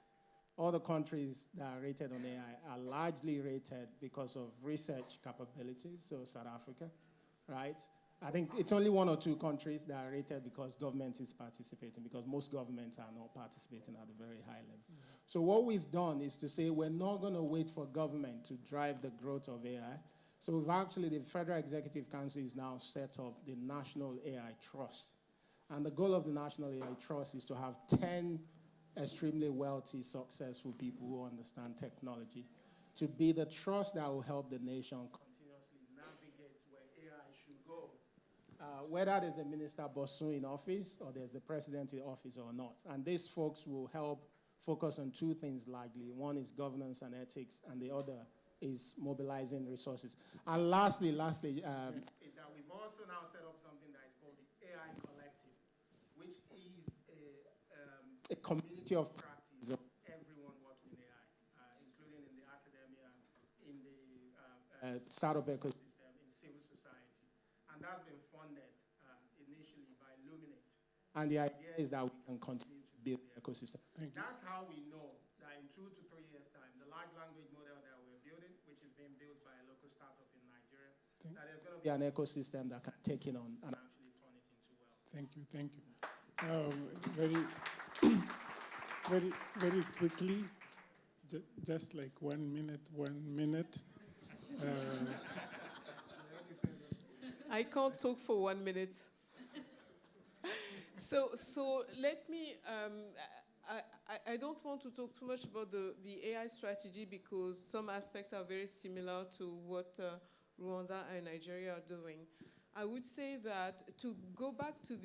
All the countries that are rated on AI are largely rated because of research capabilities, so South Africa, right? I think it's only 1 or 2 countries that are rated because government is participating, because most governments are not participating at a very high level. Mm-hmm. So what we've done is to say we're not going to wait for government to drive the growth of AI. So we've actually, the Federal Executive Council is now set up the National AI Trust. And the goal of the National AI Trust is to have 10 extremely wealthy, successful people who understand technology to be the trust that will help the nation continuously navigate where AI should go. Whether there's a Minister Bosu in office or there's the president in office or not. And these folks will help focus on two things largely. One is governance and ethics, and the other is mobilizing resources. And lastly, is that we've also now set up something that is called the AI Collective, which is a community of practice of everyone working in AI, including in the academia, in the startup ecosystem, in civil society. And that's been funded initially by Luminate. And the idea is that we can continue to build the ecosystem. That's how we know that in 2 to 3 years' time, the large language model that we're building, which is being built by a local startup in Nigeria, that there's going to be an ecosystem that can take it on and actually turn it into wealth. Thank you, thank you. Very quickly, just like 1 minute. I can't talk for 1 minute. So let me, I don't want to talk too much about the AI strategy because some aspects are very similar to what Rwanda and Nigeria are doing. I would say that to go back to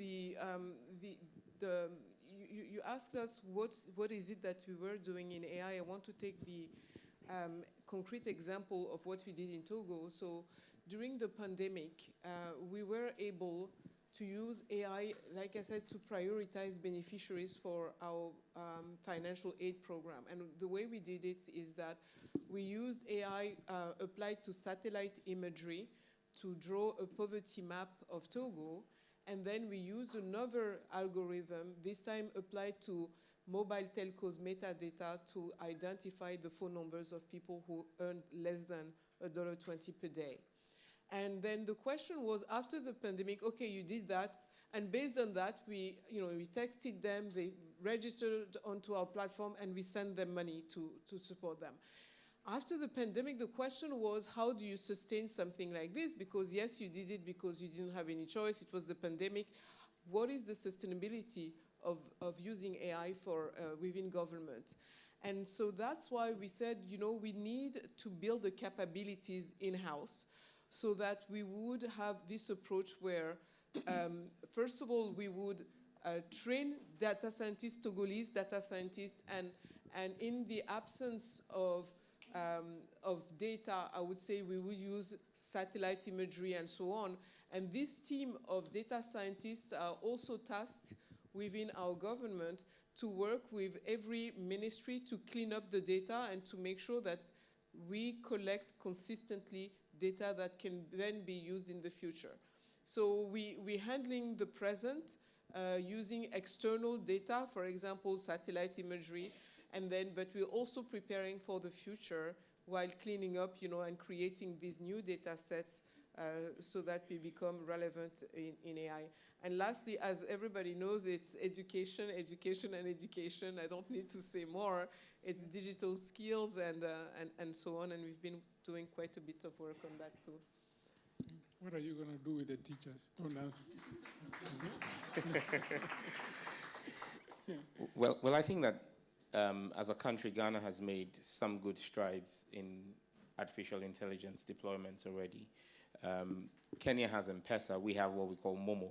you asked us what is it that we were doing in AI. I want to take the concrete example of what we did in Togo. So during the pandemic, we were able to use AI, like I said, to prioritize beneficiaries for our financial aid program. And the way we did it is that we used AI applied to satellite imagery to draw a poverty map of Togo. And then we used another algorithm, this time applied to mobile telcos metadata to identify the phone numbers of people who earned less than $1.20 per day. And then the question was, after the pandemic, okay, you did that, and based on that, we texted them, they registered onto our platform, and we sent them money to support them. After the pandemic, the question was, how do you sustain something like this? Because yes, you did it because you didn't have any choice. It was the pandemic. What is the sustainability of using AI for within government? And so that's why we said, we need to build the capabilities in-house so that we would have this approach where, first of all, we would train data scientists, Togolese data scientists, and in the absence of data, I would say we would use satellite imagery and so on. And this team of data scientists are also tasked within our government to work with every ministry to clean up the data and to make sure that we collect consistently data that can then be used in the future. So we're handling the present using external data, for example, satellite imagery, but we're also preparing for the future while cleaning up, and creating these new data sets so that we become relevant in AI. And lastly, as everybody knows, it's education, education, and education. I don't need to say more. It's digital skills and so on, and we've been doing quite a bit of work on that too. What are you going to do with the teachers? Don't answer. Well, I think that as a country, Ghana has made some good strides in artificial intelligence deployments already. Kenya has M-Pesa. We have what we call Momo,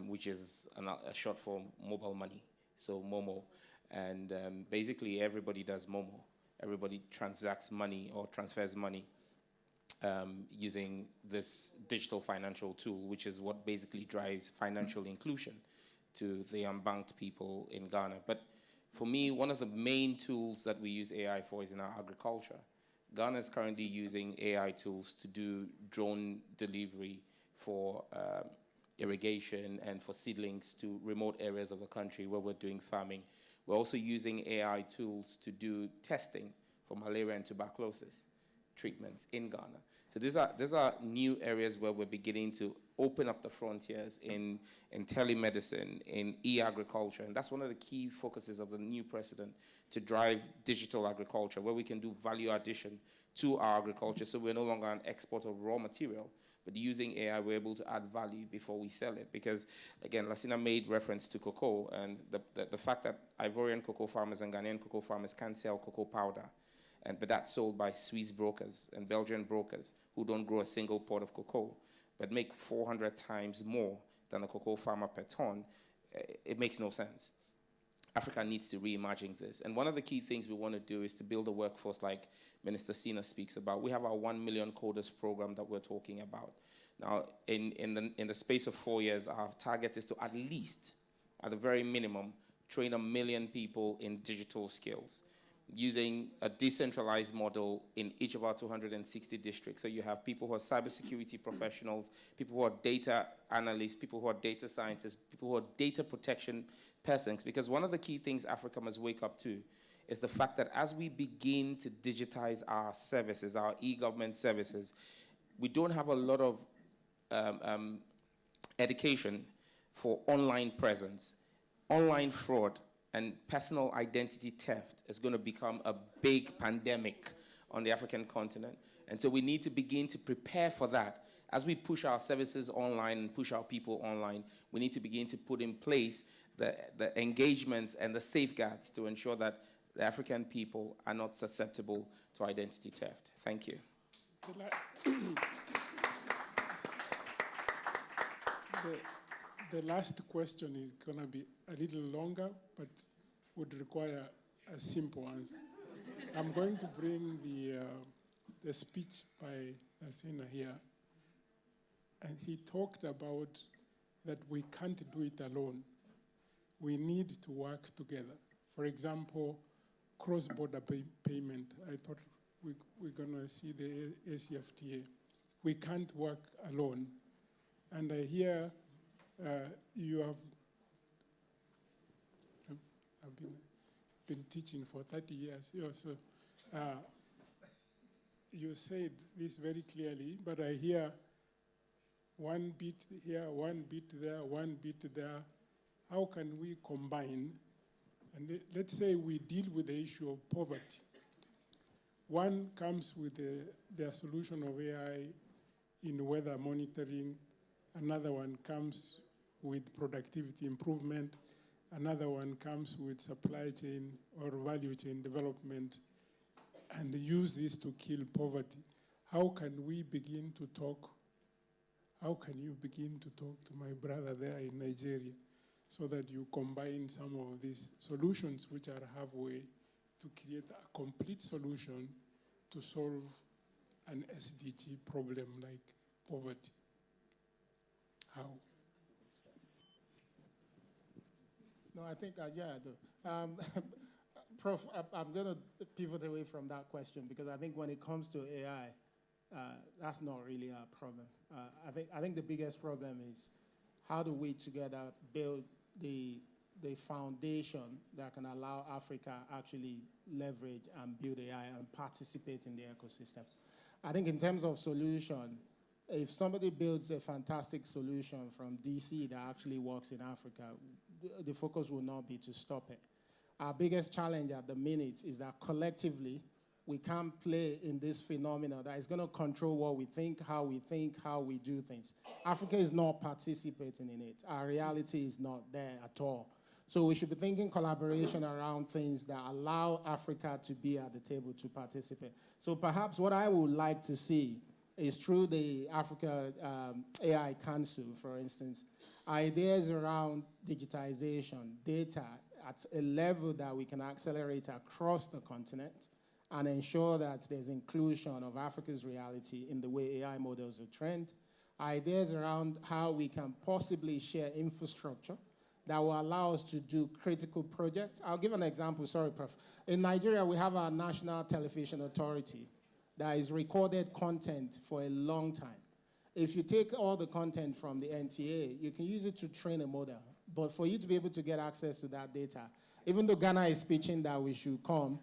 which is a short form mobile money. So Momo. And basically everybody does Momo. Everybody transacts money or transfers money using this digital financial tool, which is what basically drives financial inclusion to the unbanked people in Ghana. But for me, one of the main tools that we use AI for is in our agriculture. Ghana is currently using AI tools to do drone delivery for irrigation and for seedlings to remote areas of the country where we're doing farming. We're also using AI tools to do testing for malaria and tuberculosis treatments in Ghana. So these are new areas where we're beginning to open up the frontiers in telemedicine, in e-agriculture, and that's one of the key focuses of the new president, to drive digital agriculture, where we can do value addition to our agriculture, so we're no longer an export of raw material, but using AI, we're able to add value before we sell it. Because, again, Lassina made reference to cocoa, and the fact that Ivorian cocoa farmers and Ghanaian cocoa farmers can't sell cocoa powder, but that's sold by Swiss brokers and Belgian brokers who don't grow a single pod of cocoa, but make 400 times more than a cocoa farmer per ton. It makes no sense. Africa needs to reimagine this. And one of the key things we want to do is to build a workforce like Minister Sina speaks about. We have our 1 million coders program that we're talking about. Now, in the space of 4 years, our target is to at least, at the very minimum, train 1 million people in digital skills using a decentralized model in each of our 260 districts. So you have people who are cybersecurity professionals, people who are data analysts, people who are data scientists, people who are data protection persons. Because one of the key things Africa must wake up to is the fact that as we begin to digitize our services, our e-government services, we don't have a lot of education for online presence. Online fraud and personal identity theft is going to become a big pandemic on the African continent. And so we need to begin to prepare for that. As we push our services online and push our people online, we need to begin to put in place the engagements and the safeguards to ensure that the African people are not susceptible to identity theft. Thank you. The last question is going to be a little longer, but would require a simple answer. I'm going to bring the speech by Asina here. And he talked about that we can't do it alone. We need to work together. For example, cross-border payment. I thought we're going to see the ACFTA. We can't work alone. And I hear you have I've been teaching for 30 years. So, you said this very clearly, but I hear one bit here, one bit there, one bit there. How can we combine? And let's say we deal with the issue of poverty. One comes with their solution of AI in weather monitoring. Another one comes with productivity improvement. Another one comes with supply chain or value chain development, and use this to kill poverty. How can we begin to talk? How can you begin to talk to my brother there in Nigeria so that you combine some of these solutions which are halfway to create a complete solution to solve an SDG problem like poverty? How? No, I think, yeah, I do. Prof, I'm going to pivot away from that question because I think when it comes to AI, that's not really our problem. I think the biggest problem is how do we together build the foundation that can allow Africa actually leverage and build AI and participate in the ecosystem. I think in terms of solution, if somebody builds a fantastic solution from DC that actually works in Africa, the focus will not be to stop it. Our biggest challenge at the minute is that collectively, we can't play in this phenomenon that is going to control what we think, how we do things. Africa is not participating in it. Our reality is not there at all. So we should be thinking collaboration around things that allow Africa to be at the table to participate. So perhaps what I would like to see is through the Africa AI Council, for instance, ideas around digitization, data at a level that we can accelerate across the continent and ensure that there's inclusion of Africa's reality in the way AI models are trained. Ideas around how we can possibly share infrastructure that will allow us to do critical projects. I'll give an example, sorry, Prof. In Nigeria, we have our National Television Authority that is recorded content for a long time. If you take all the content from the NTA, you can use it to train a model. But for you to be able to get access to that data, even though Ghana is pitching that we should come,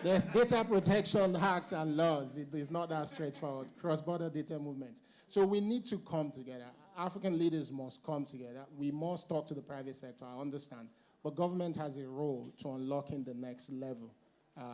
there's data protection act and laws. It is not that straightforward, cross-border data movement. So we need to come together. African leaders must come together. We must talk to the private sector, I understand. But government has a role to unlocking the next level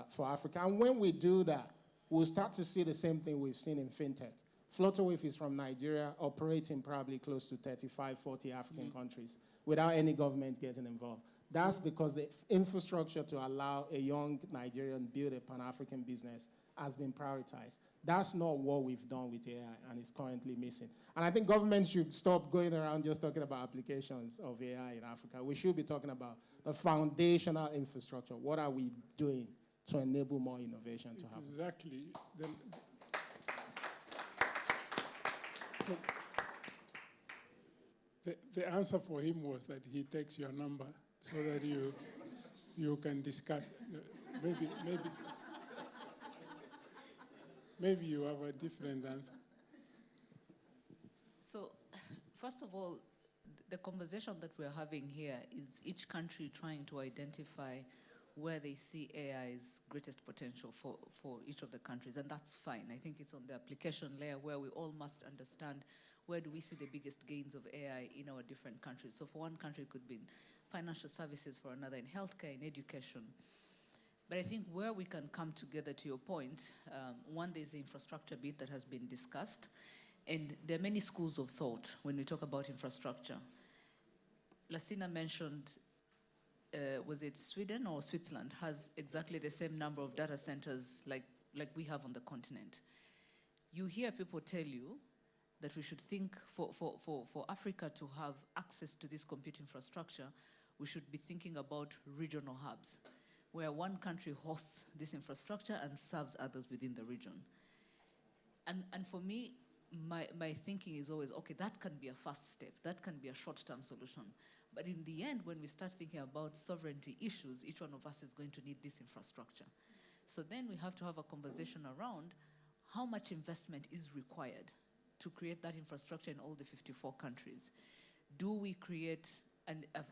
for Africa. And when we do that, we'll start to see the same thing we've seen in fintech. Flutterwave is from Nigeria, operating probably close to 35, 40 African countries without any government getting involved. That's because the infrastructure to allow a young Nigerian build a Pan-African business has been prioritized. That's not what we've done with AI, and it's currently missing. And I think government should stop going around just talking about applications of AI in Africa. We should be talking about the foundational infrastructure. What are we doing to enable more innovation to happen? Exactly. So the answer for him was that he takes your number so that you can discuss. Maybe you have a different answer. So, first of all, the conversation that we're having here is each country trying to identify where they see AI's greatest potential for each of the countries, and that's fine. I think it's on the application layer where we all must understand where do we see the biggest gains of AI in our different countries. So for one country, it could be in financial services, for another in healthcare, in education. But I think where we can come together, to your point, one, there's the infrastructure bit that has been discussed, and there are many schools of thought when we talk about infrastructure. Lassina mentioned, was it Sweden or Switzerland, has exactly the same number of data centers like we have on the continent. You hear people tell you that we should think for Africa to have access to this compute infrastructure, we should be thinking about regional hubs, where one country hosts this infrastructure and serves others within the region. And for me, my thinking is always, okay, that can be a first step, that can be a short-term solution. But in the end, when we start thinking about sovereignty issues, each one of us is going to need this infrastructure. So then we have to have a conversation around how much investment is required to create that infrastructure in all the 54 countries. Do we create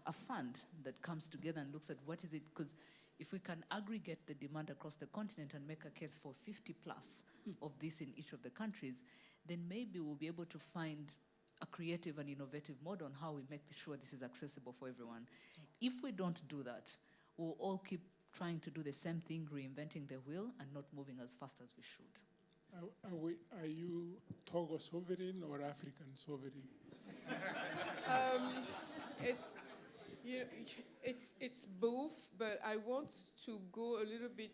a fund that comes together and looks at what is it, because if we can aggregate the demand across the continent and make a case for 50 plus of this in each of the countries, then maybe we'll be able to find a creative and innovative model on how we make sure this is accessible for everyone. If we don't do that, we'll all keep trying to do the same thing, reinventing the wheel, and not moving as fast as we should. Are you Togo sovereign or African sovereign? It's both, but I want to go a little bit,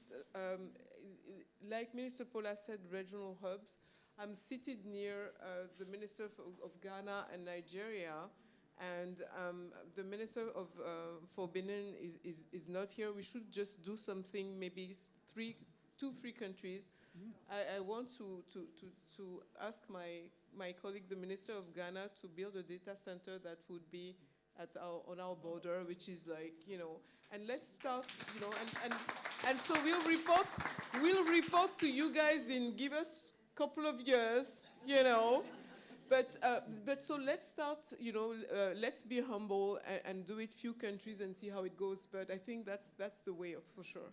like Minister Paula said, regional hubs. I'm seated near the Minister of Ghana and Nigeria, and the Minister for Benin is not here. We should just do something, maybe 2-3 countries. I want to ask my colleague, the Minister of Ghana, to build a data center that would be on our border, which is like, and let's start, and so we'll report to you guys give us a couple of years, but so let's start, let's be humble and do it few countries and see how it goes. But I think that's the way for sure.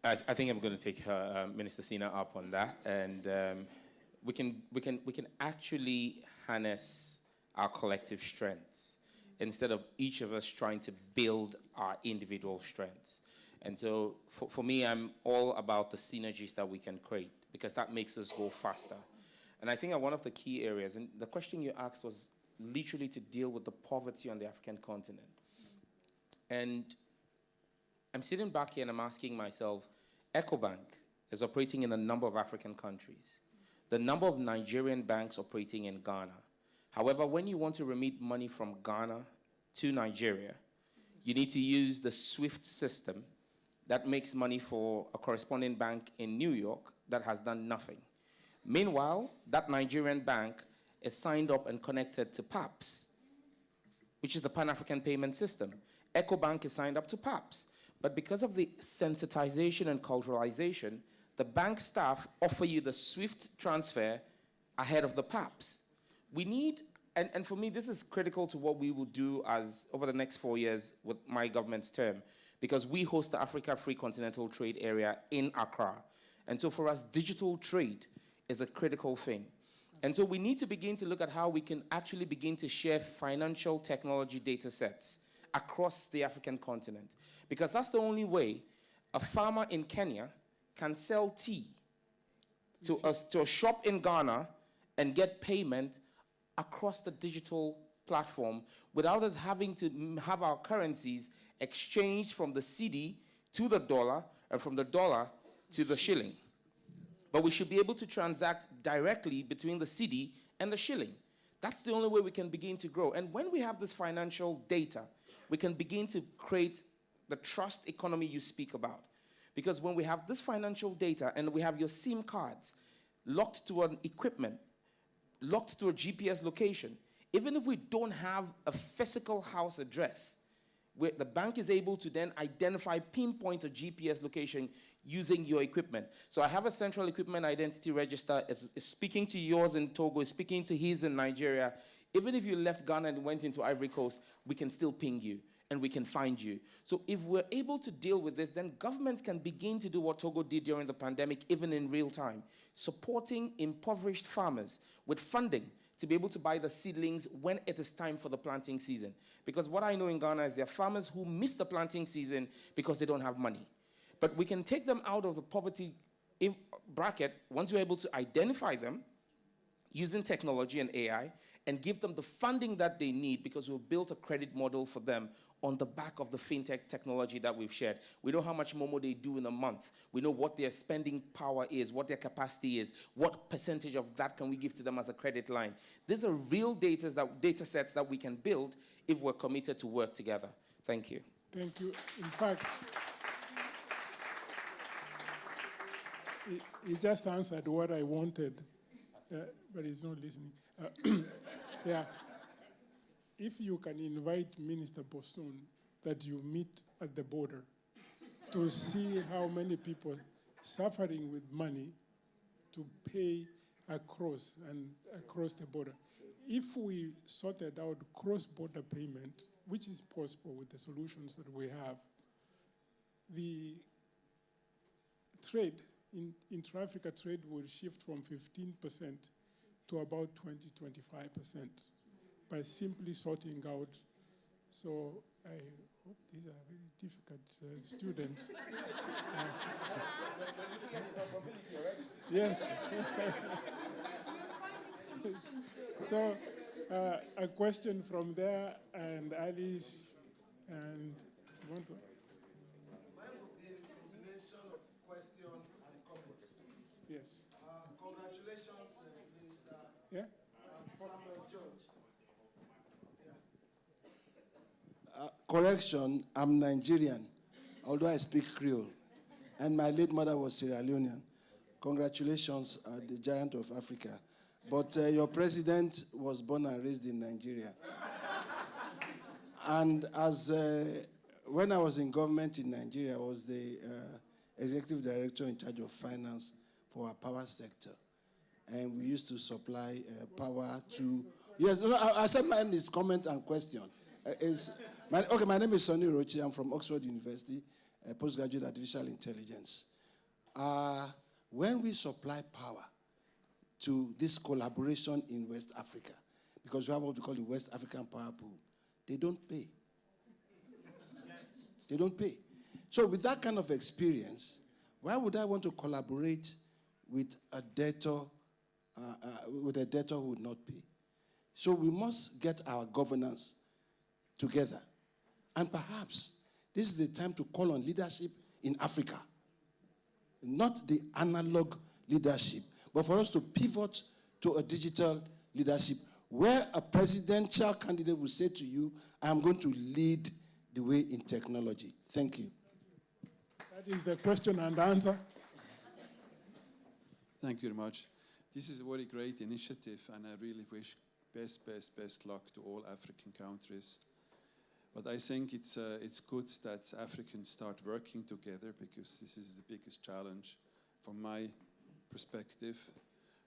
I think I'm going to take Minister Sina up on that, and we can actually harness our collective strengths instead of each of us trying to build our individual strengths. And so for me, I'm all about the synergies that we can create, because that makes us go faster. And I think one of the key areas, and the question you asked was literally to deal with the poverty on the African continent. And I'm sitting back here and I'm asking myself, EcoBank is operating in a number of African countries. The number of Nigerian banks operating in Ghana. However, when you want to remit money from Ghana to Nigeria, you need to use the SWIFT system that makes money for a corresponding bank in New York that has done nothing. Meanwhile, that Nigerian bank is signed up and connected to PAPS, which is the Pan-African Payment System. EcoBank is signed up to PAPS. But because of the sensitization and culturalization, the bank staff offer you the SWIFT transfer ahead of the PAPS. We need, and for me, this is critical to what we will do over the next 4 years with my government's term, because we host the Africa Free Continental Trade Area in Accra. And so for us, digital trade is a critical thing. And so we need to begin to look at how we can actually begin to share financial technology data sets across the African continent. Because that's the only way a farmer in Kenya can sell tea to a shop in Ghana and get payment across the digital platform without us having to have our currencies exchanged from the cedi to the dollar and from the dollar to the shilling. But we should be able to transact directly between the cedi and the shilling. That's the only way we can begin to grow. And when we have this financial data, we can begin to create the trust economy you speak about. Because when we have this financial data and we have your SIM cards locked to an equipment, locked to a GPS location, even if we don't have a physical house address, where the bank is able to then identify, pinpoint a GPS location using your equipment. So I have a central equipment identity register. It's speaking to yours in Togo, it's speaking to his in Nigeria. Even if you left Ghana and went into Ivory Coast, we can still ping you and we can find you. So if we're able to deal with this, then governments can begin to do what Togo did during the pandemic, even in real time, supporting impoverished farmers with funding to be able to buy the seedlings when it is time for the planting season. Because what I know in Ghana is there are farmers who miss the planting season because they don't have money. But we can take them out of the poverty bracket once we're able to identify them using technology and AI and give them the funding that they need, because we've built a credit model for them on the back of the fintech technology that we've shared. We know how much Momo they do in a month. We know what their spending power is, what their capacity is, what percentage of that can we give to them as a credit line. These are real data sets that we can build if we're committed to work together. Thank you. Thank you. In fact, he just answered what I wanted, but he's not listening. Yeah. If you can invite Minister Bosun that you meet at the border to see how many people suffering with money to pay across the border. If we sorted out cross-border payment, which is possible with the solutions that we have, the trade, intra-Africa trade will shift from 15% to about 20-25%. By simply sorting out. So I hope these are very difficult students. Yes. So a question from there, and Alice, and one. Mine would be a combination of question and comment. Yes. Congratulations, Minister. Yeah. Samuel George. Correction, I'm Nigerian, although I speak Creole. And my late mother was Sierra Leonean. Congratulations, the giant of Africa. But your president was born and raised in Nigeria. And when I was in government in Nigeria, I was the executive director in charge of finance for our power sector. And we used to supply power to... Yes, I said mine is comment and question. My name is Sonny Rochi. I'm from Oxford University, postgraduate artificial intelligence. When we supply power to this collaboration in West Africa, because we have what we call the West African Power Pool, they don't pay. They don't pay. So with that kind of experience, why would I want to collaborate with a debtor who would not pay? So we must get our governance together. And perhaps this is the time to call on leadership in Africa. Not the analog leadership, but for us to pivot to a digital leadership where a presidential candidate will say to you, I'm going to lead the way in technology. Thank you. That is the question and answer. Thank you very much. This is a very great initiative, and I really wish best luck to all African countries. But I think it's good that Africans start working together, because this is the biggest challenge from my perspective.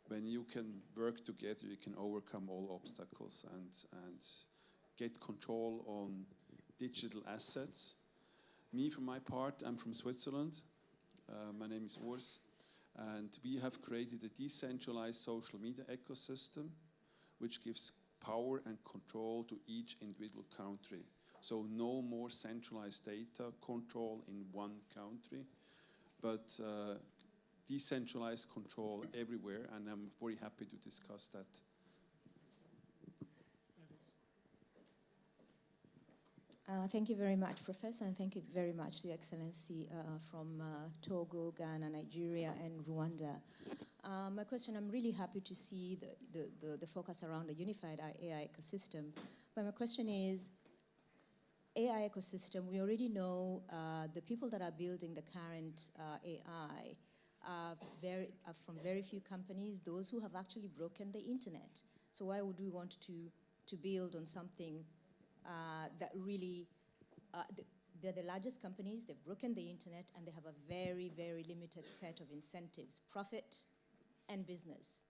When you can work together, you can overcome all obstacles and get control on digital assets. Me, for my part, I'm from Switzerland. My name is Urs. And we have created a decentralized social media ecosystem, which gives power and control to each individual country. So no more centralized data control in one country, but decentralized control everywhere, and I'm very happy to discuss that. Thank you very much, Professor, and thank you very much, Your Excellency, from Togo, Ghana, Nigeria, and Rwanda. My question, I'm really happy to see the focus around the unified AI ecosystem. But my question is, AI ecosystem, we already know the people that are building the current AI are from very few companies, those who have actually broken the internet. So why would we want to build on something that really, they're the largest companies, they've broken the internet, and they have a very, very limited set of incentives, profit and business.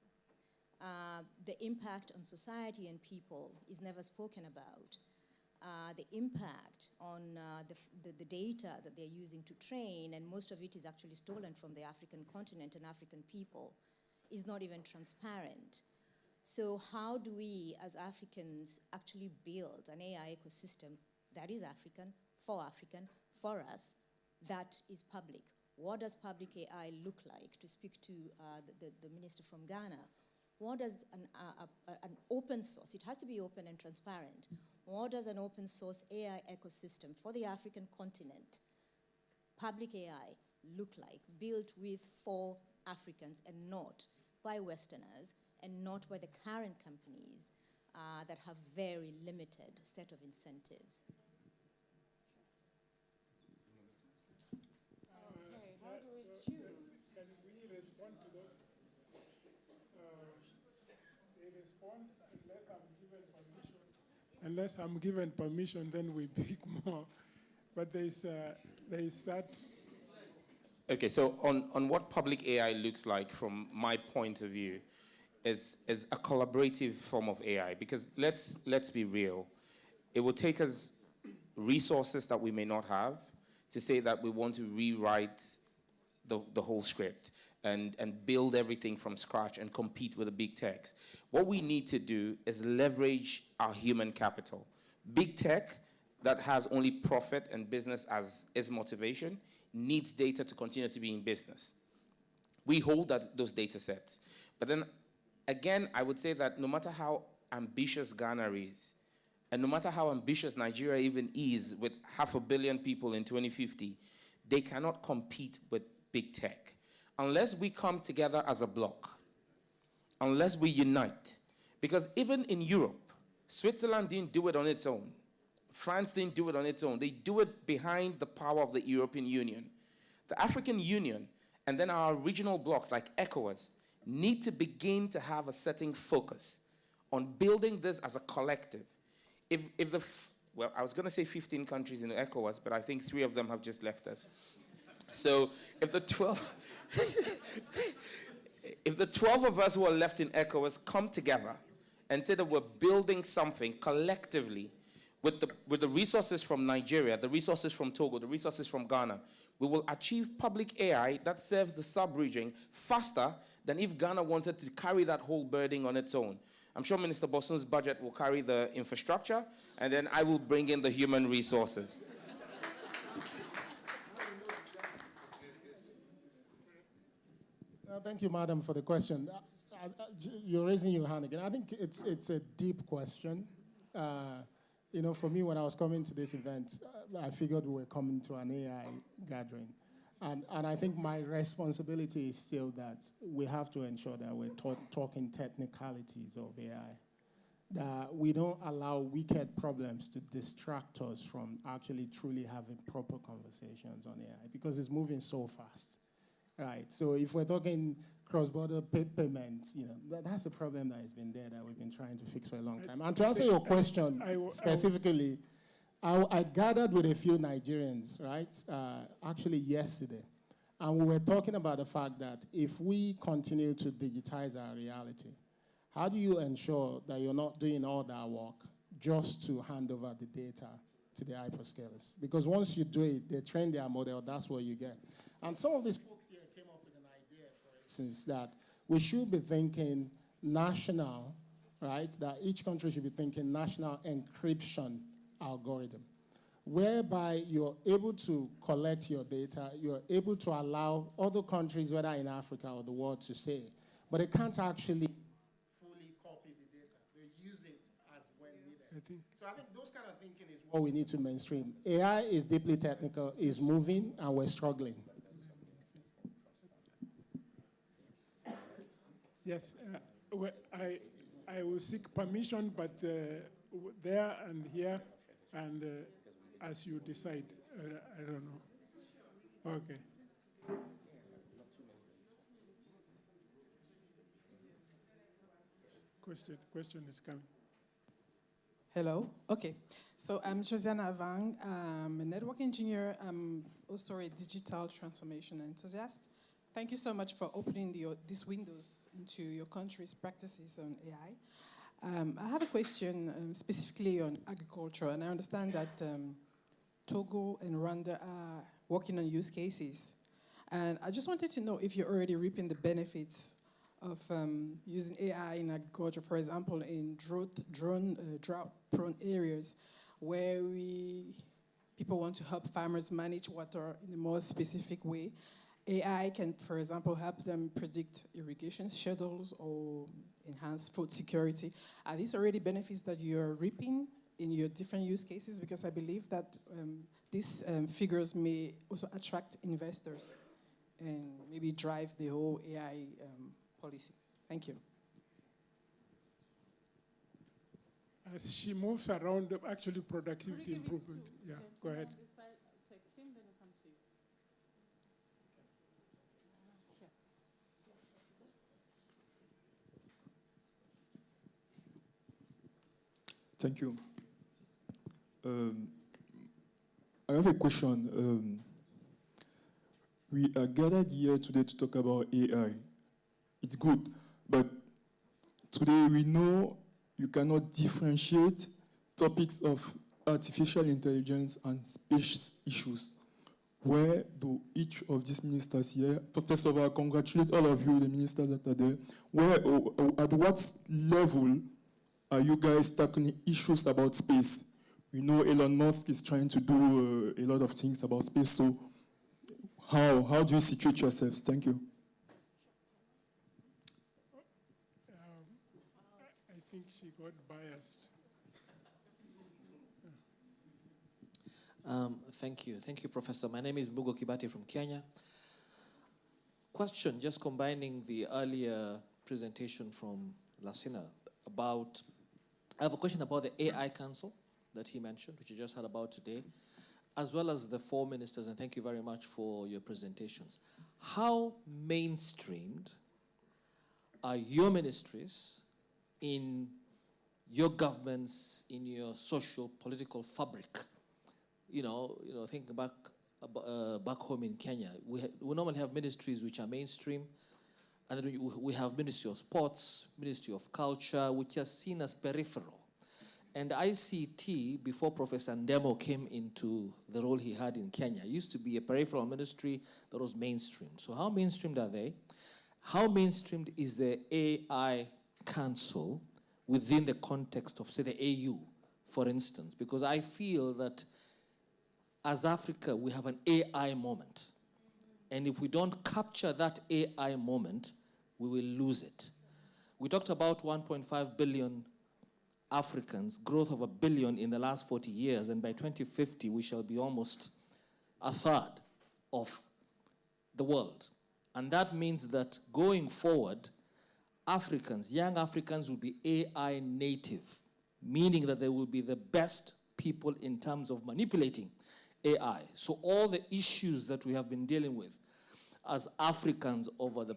The impact on society and people is never spoken about. The impact on the data that they're using to train, and most of it is actually stolen from the African continent and African people, is not even transparent. So how do we, as Africans, actually build an AI ecosystem that is African, for us, that is public? What does public AI look like? To speak to the minister from Ghana, what does an open source, it has to be open and transparent, what does an open source AI ecosystem for the African continent, public AI, look like, built for Africans and not by Westerners, and not by the current companies that have very limited set of incentives? Okay, how do we choose? Can we respond to those? They respond unless I'm given permission, then we pick more. But there is that. Okay, so on what public AI looks like from my point of view is a collaborative form of AI, because let's be real. It will take us resources that we may not have to say that we want to rewrite the whole script and build everything from scratch and compete with the big techs. What we need to do is leverage our human capital. Big tech that has only profit and business as its motivation needs data to continue to be in business. We hold those data sets. But then again, I would say that no matter how ambitious Ghana is, and no matter how ambitious Nigeria even is with 500 million people in 2050, they cannot compete with big tech. Unless we come together as a bloc, unless we unite. Because even in Europe, Switzerland didn't do it on its own. France didn't do it on its own. They do it behind the power of the European Union. The African Union, and then our regional blocs like ECOWAS, need to begin to have a certain focus on building this as a collective. Well, I was going to say 15 countries in ECOWAS, but I think 3 of them have just left us. So if the 12 of us who are left in ECOWAS come together and say that we're building something collectively with the resources from Nigeria, the resources from Togo, the resources from Ghana, we will achieve public AI that serves the sub-region faster than if Ghana wanted to carry that whole burden on its own. I'm sure Minister Boson's budget will carry the infrastructure, and then I will bring in the human resources. Thank you, madam, for the question. You're raising your hand again. I think it's a deep question. For me, when I was coming to this event, I figured we were coming to an AI gathering. And I think my responsibility is still that we have to ensure that we're talking technicalities of AI. That we don't allow wicked problems to distract us from actually truly having proper conversations on AI, because it's moving so fast. Right, so if we're talking cross-border payments, that's a problem that has been there that we've been trying to fix for a long time. And to answer your question specifically, I gathered with a few Nigerians, right, actually yesterday, and we were talking about the fact that if we continue to digitize our reality, how do you ensure that you're not doing all that work just to hand over the data to the hyperscalers? Because once you do it, they train their model, that's what you get. And some of these folks here came up with an idea, for instance, that we should be thinking national, right? That each country should be thinking national encryption algorithm, whereby you're able to collect your data, you're able to allow other countries, whether in Africa or the world, to say, but they can't actually fully copy the data. They use it as when needed. I think. So I think those kind of thinking is what we need to mainstream. AI is deeply technical, is moving, and we're struggling. Yes, I will seek permission, but there and here, and as you decide, I don't know. Okay. Question is coming. Hello. Okay. So I'm Josiana Vang. I'm a network engineer. I'm also a digital transformation enthusiast. Thank you so much for opening these windows into your country's practices on AI. I have a question specifically on agriculture, and I understand that Togo and Rwanda are working on use cases. And I just wanted to know if you're already reaping the benefits of using AI in agriculture, for example, in drought-prone areas where people want to help farmers manage water in a more specific way. AI can, for example, help them predict irrigation schedules or enhance food security. Are these already benefits that you're reaping in your different use cases? Because I believe that these figures may also attract investors and maybe drive the whole AI policy. Thank you. As she moves around, actually productivity improvement. Yeah, go ahead. Take him, then I'll come to you. Thank you. I have a question. We are gathered here today to talk about AI. It's good, but today we know you cannot differentiate topics of artificial intelligence and space issues. Where do each of these ministers here, first of all, I congratulate all of you, the ministers that are there, at what level are you guys tackling issues about space? We know Elon Musk is trying to do a lot of things about space, so how do you situate yourselves? Thank you. I think she got biased. Thank you, Professor. My name is Mugo Kibati from Kenya. Question, just combining the earlier presentation from Lassina about, I have a question about the AI Council that he mentioned, which you just heard about today, as well as the 4 ministers, and thank you very much for your presentations. How mainstreamed are your ministries in your governments, in your social political fabric? Think back home in Kenya. We normally have ministries which are mainstream, and then we have Ministry of Sports, Ministry of Culture, which are seen as peripheral. And ICT, before Professor Ndemo came into the role he had in Kenya, used to be a peripheral ministry that was mainstream. So how mainstreamed are they? How mainstreamed is the AI Council within the context of, say, the AU, for instance? Because I feel that as Africa, we have an AI moment. And if we don't capture that AI moment, we will lose it. We talked about 1.5 billion Africans, growth of 1 billion in the last 40 years, and by 2050, we shall be almost a third of the world. And that means that going forward, young Africans will be AI native, meaning that they will be the best people in terms of manipulating AI. So all the issues that we have been dealing with as Africans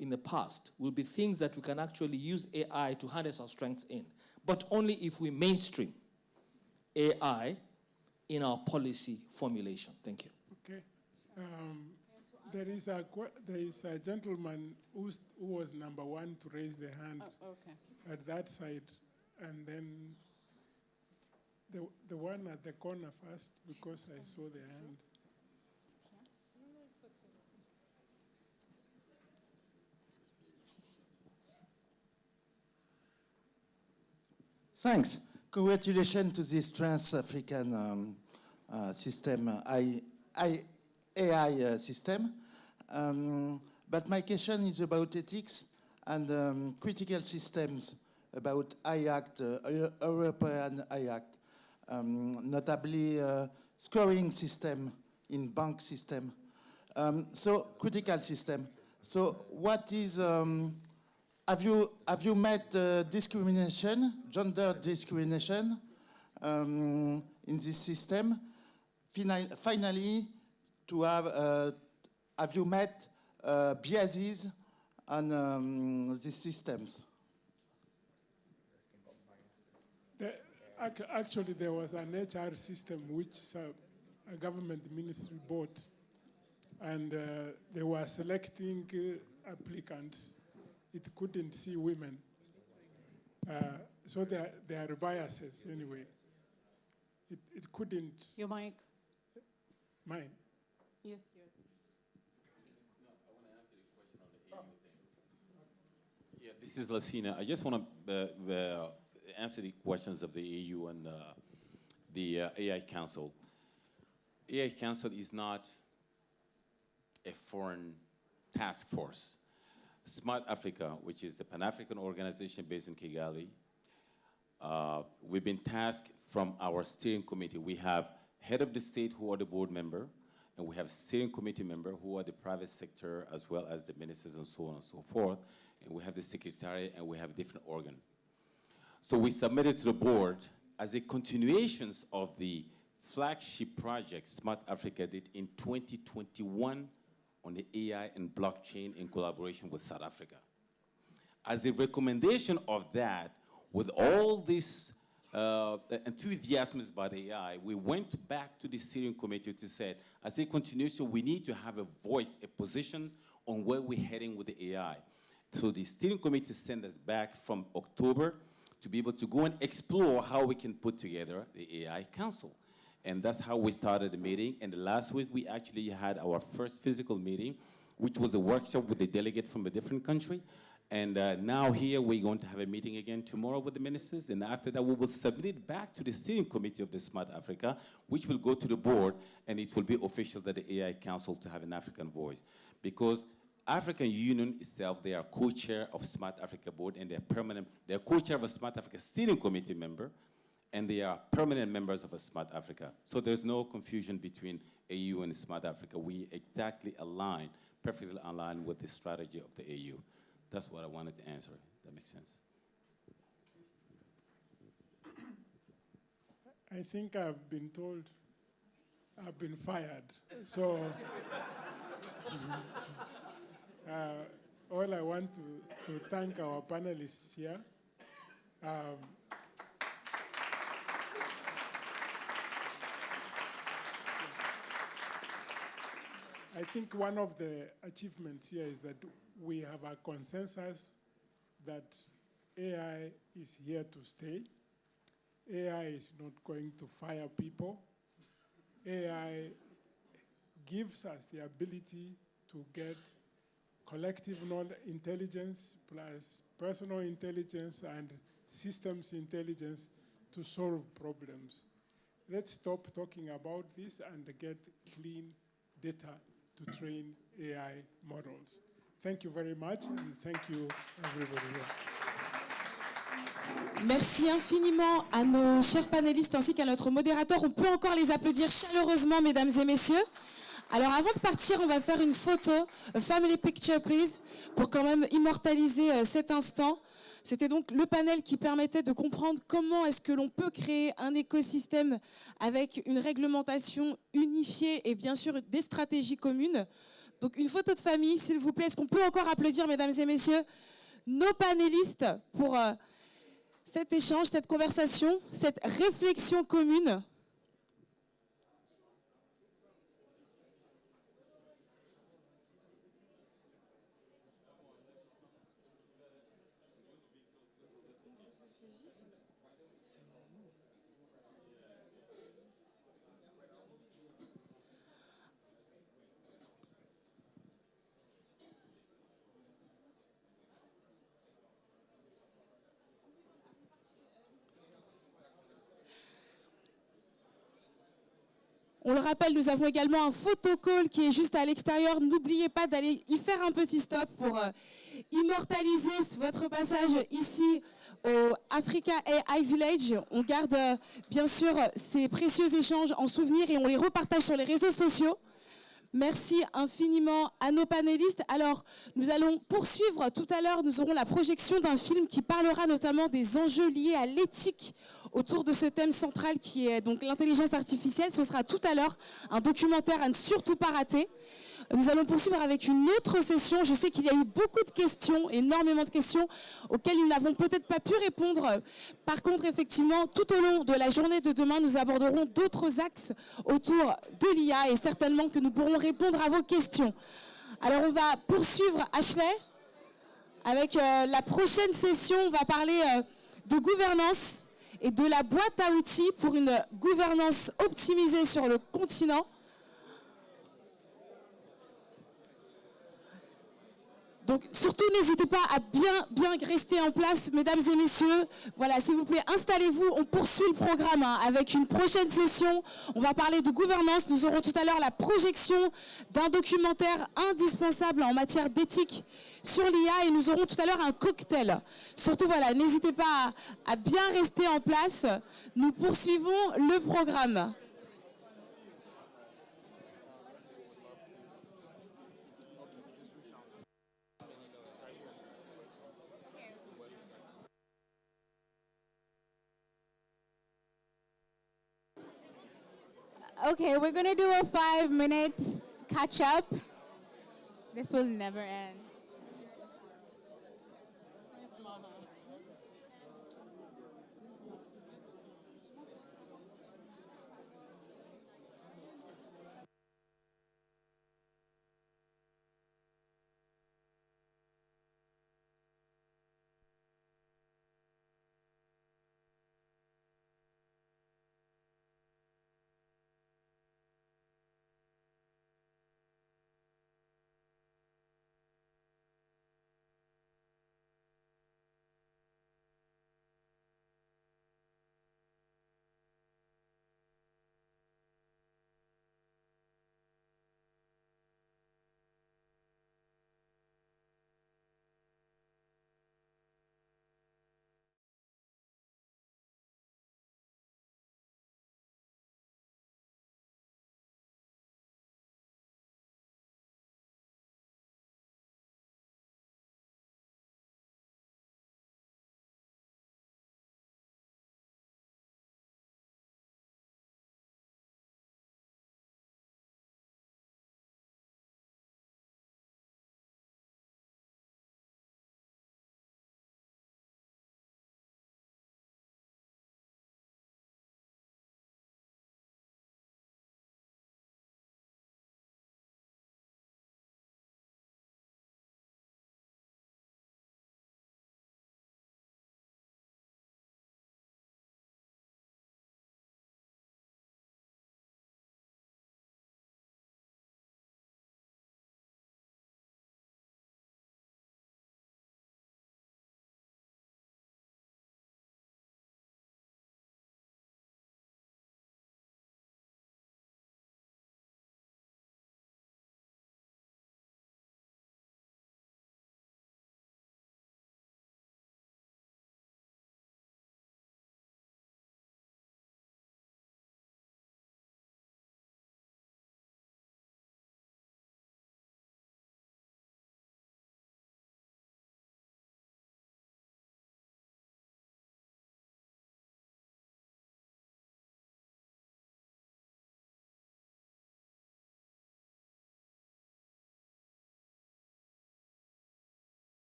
in the past will be things that we can actually use AI to harness our strengths in, but only if we mainstream AI in our policy formulation. Thank you. Okay. There is a gentleman who was number 1 to raise the hand at that side, and then the one at the corner first, because I saw the hand. Thanks. Congratulations to this Trans-African system, AI system. But my question is about ethics and critical systems about AI Act, European AI Act. notably scoring system in bank system. So critical system. So what is, have you met discrimination, gender discrimination in this system? Finally, to have you met biases on these systems? Actually, there was an HR system which a government ministry bought, and they were selecting applicants. It couldn't see women. So there are biases anyway. It couldn't. Your mic. Mine. Yes, yours. Yeah, this is Lassina. I just want to answer the questions of the AU and the AI Council. AI Council is not a foreign task force. Smart Africa, which is the Pan-African organization based in Kigali, we've been tasked from our steering committee. We have head of the state who are the board member, and we have steering committee member who are the private sector as well as the ministers and so on and so forth. And we have the secretariat and we have different organ. So we submitted to the board as a continuation of the flagship project Smart Africa did in 2021 on the AI and blockchain in collaboration with South Africa. As a recommendation of that, with all this enthusiasm by the AI, we went back to the steering committee to say, as a continuation, we need to have a voice, a position on where we're heading with the AI. So the steering committee sent us back from October to be able to go and explore how we can put together the AI Council. And that's how we started the meeting. And last week, we actually had our first physical meeting, which was a workshop with a delegate from a different country. And now here, we're going to have a meeting again tomorrow with the ministers. And after that, we will submit it back to the steering committee of the Smart Africa, which will go to the board, and it will be official that the AI Council to have an African voice. Because African Union itself, they are co-chair of Smart Africa Board, and they're co-chair of a Smart Africa Steering Committee member, and they are permanent members of a Smart Africa. So there's no confusion between AU and Smart Africa. We exactly align, perfectly align with the strategy of the AU. That's what I wanted to answer. That makes sense. I think I've been told I've been fired. So all I want to thank our panelists here. I think one of the achievements here is that we have a consensus that AI is here to stay. AI is not going to fire people. AI gives us the ability to get collective intelligence plus personal intelligence and systems intelligence to solve problems. Let's stop talking about this and get clean data to train AI models. Thank you very much, and thank you, everybody here. Merci infiniment à nos chers panélistes ainsi qu'à notre modérateur. On peut encore les applaudir chaleureusement, mesdames et messieurs. Alors avant de partir, on va faire une photo, a family picture please, pour quand même immortaliser cet instant. C'était donc le panel qui permettait de comprendre comment est-ce que l'on peut créer un écosystème avec une réglementation unifiée et bien sûr des stratégies communes. Donc une photo de famille, s'il vous plaît. Est-ce qu'on peut encore applaudir, mesdames et messieurs, nos panélistes pour cet échange, cette conversation, cette réflexion commune. On le rappelle, nous avons également un photocall qui est juste à l'extérieur. N'oubliez pas d'aller y faire un petit stop pour immortaliser votre passage ici au Africa AI Village. On garde bien sûr ces précieux échanges en souvenir et on les repartage sur les réseaux sociaux. Merci infiniment à nos panélistes. Alors, nous allons poursuivre. Tout à l'heure, nous aurons la projection d'un film qui parlera notamment des enjeux liés à l'éthique autour de ce thème central qui est donc l'intelligence artificielle. Ce sera tout à l'heure un documentaire à ne surtout pas rater. Nous allons poursuivre avec une autre session. Je sais qu'il y a eu beaucoup de questions, énormément de questions, auxquelles nous n'avons peut-être pas pu répondre. Par contre, effectivement, tout au long de la journée de demain, nous aborderons d'autres axes autour de l'IA et certainement que nous pourrons répondre à vos questions. Alors, on va poursuivre, Ashley, avec la prochaine session. On va parler de gouvernance et de la boîte à outils pour une gouvernance optimisée sur le continent. Donc surtout n'hésitez pas à bien rester en place, mesdames et messieurs. Voilà, s'il vous plaît, installez-vous. On poursuit le programme avec une prochaine session. On va parler de gouvernance. Nous aurons tout à l'heure la projection d'un documentaire indispensable en matière d'éthique sur l'IA et nous aurons tout à l'heure un cocktail. Surtout, voilà, n'hésitez pas à bien rester en place. Nous poursuivons le programme. Okay, we're gonna do a 5-minute catch up. This will never end.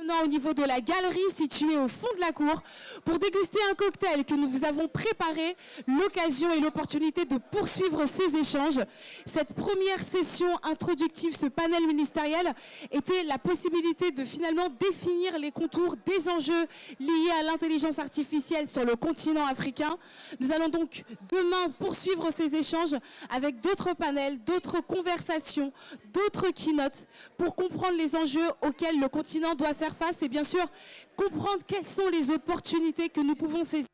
maintenant au niveau de la galerie située au fond de la cour pour déguster un cocktail que nous vous avons préparé, l'occasion et l'opportunité de poursuivre ces échanges. Cette première session introductive, ce panel ministériel, était la possibilité de finalement définir les contours des enjeux liés à l'intelligence artificielle sur le continent africain. Nous allons donc demain poursuivre ces échanges avec d'autres panels, d'autres conversations, d'autres keynotes pour comprendre les enjeux auxquels le continent doit faire face et bien sûr comprendre quelles sont les opportunités que nous pouvons saisir.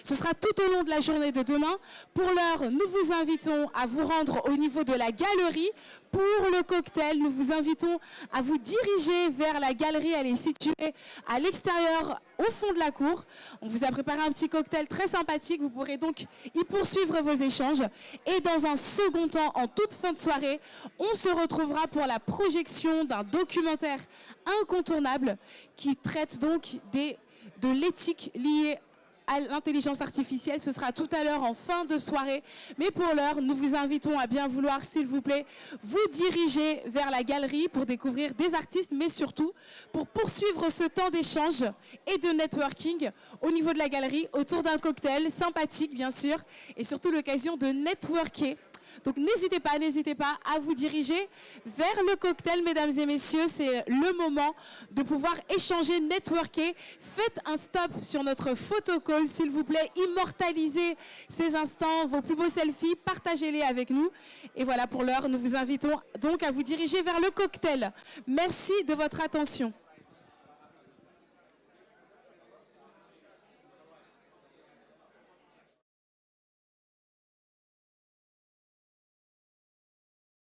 Ce sera tout au long de la journée de demain. Pour l'heure, nous vous invitons à vous rendre au niveau de la galerie. Pour le cocktail, nous vous invitons à vous diriger vers la galerie. Elle est située à l'extérieur, au fond de la cour. On vous a préparé un petit cocktail très sympathique. Vous pourrez donc y poursuivre vos échanges. Et dans un second temps, en toute fin de soirée, on se retrouvera pour la projection d'un documentaire incontournable qui traite donc de l'éthique liée à l'intelligence artificielle. Ce sera tout à l'heure en fin de soirée. Mais pour l'heure, nous vous invitons à bien vouloir, s'il vous plaît, vous diriger vers la galerie pour découvrir des artistes, mais surtout pour poursuivre ce temps d'échange et de networking au niveau de la galerie, autour d'un cocktail sympathique, bien sûr, et surtout l'occasion de networker. Donc n'hésitez pas à vous diriger vers le cocktail, mesdames et messieurs. C'est le moment de pouvoir échanger, networker. Faites un stop sur notre photocall, s'il vous plaît. Immortalisez ces instants, vos plus beaux selfies, partagez-les avec nous. Et voilà, pour l'heure, nous vous invitons donc à vous diriger vers le cocktail. Merci de votre attention.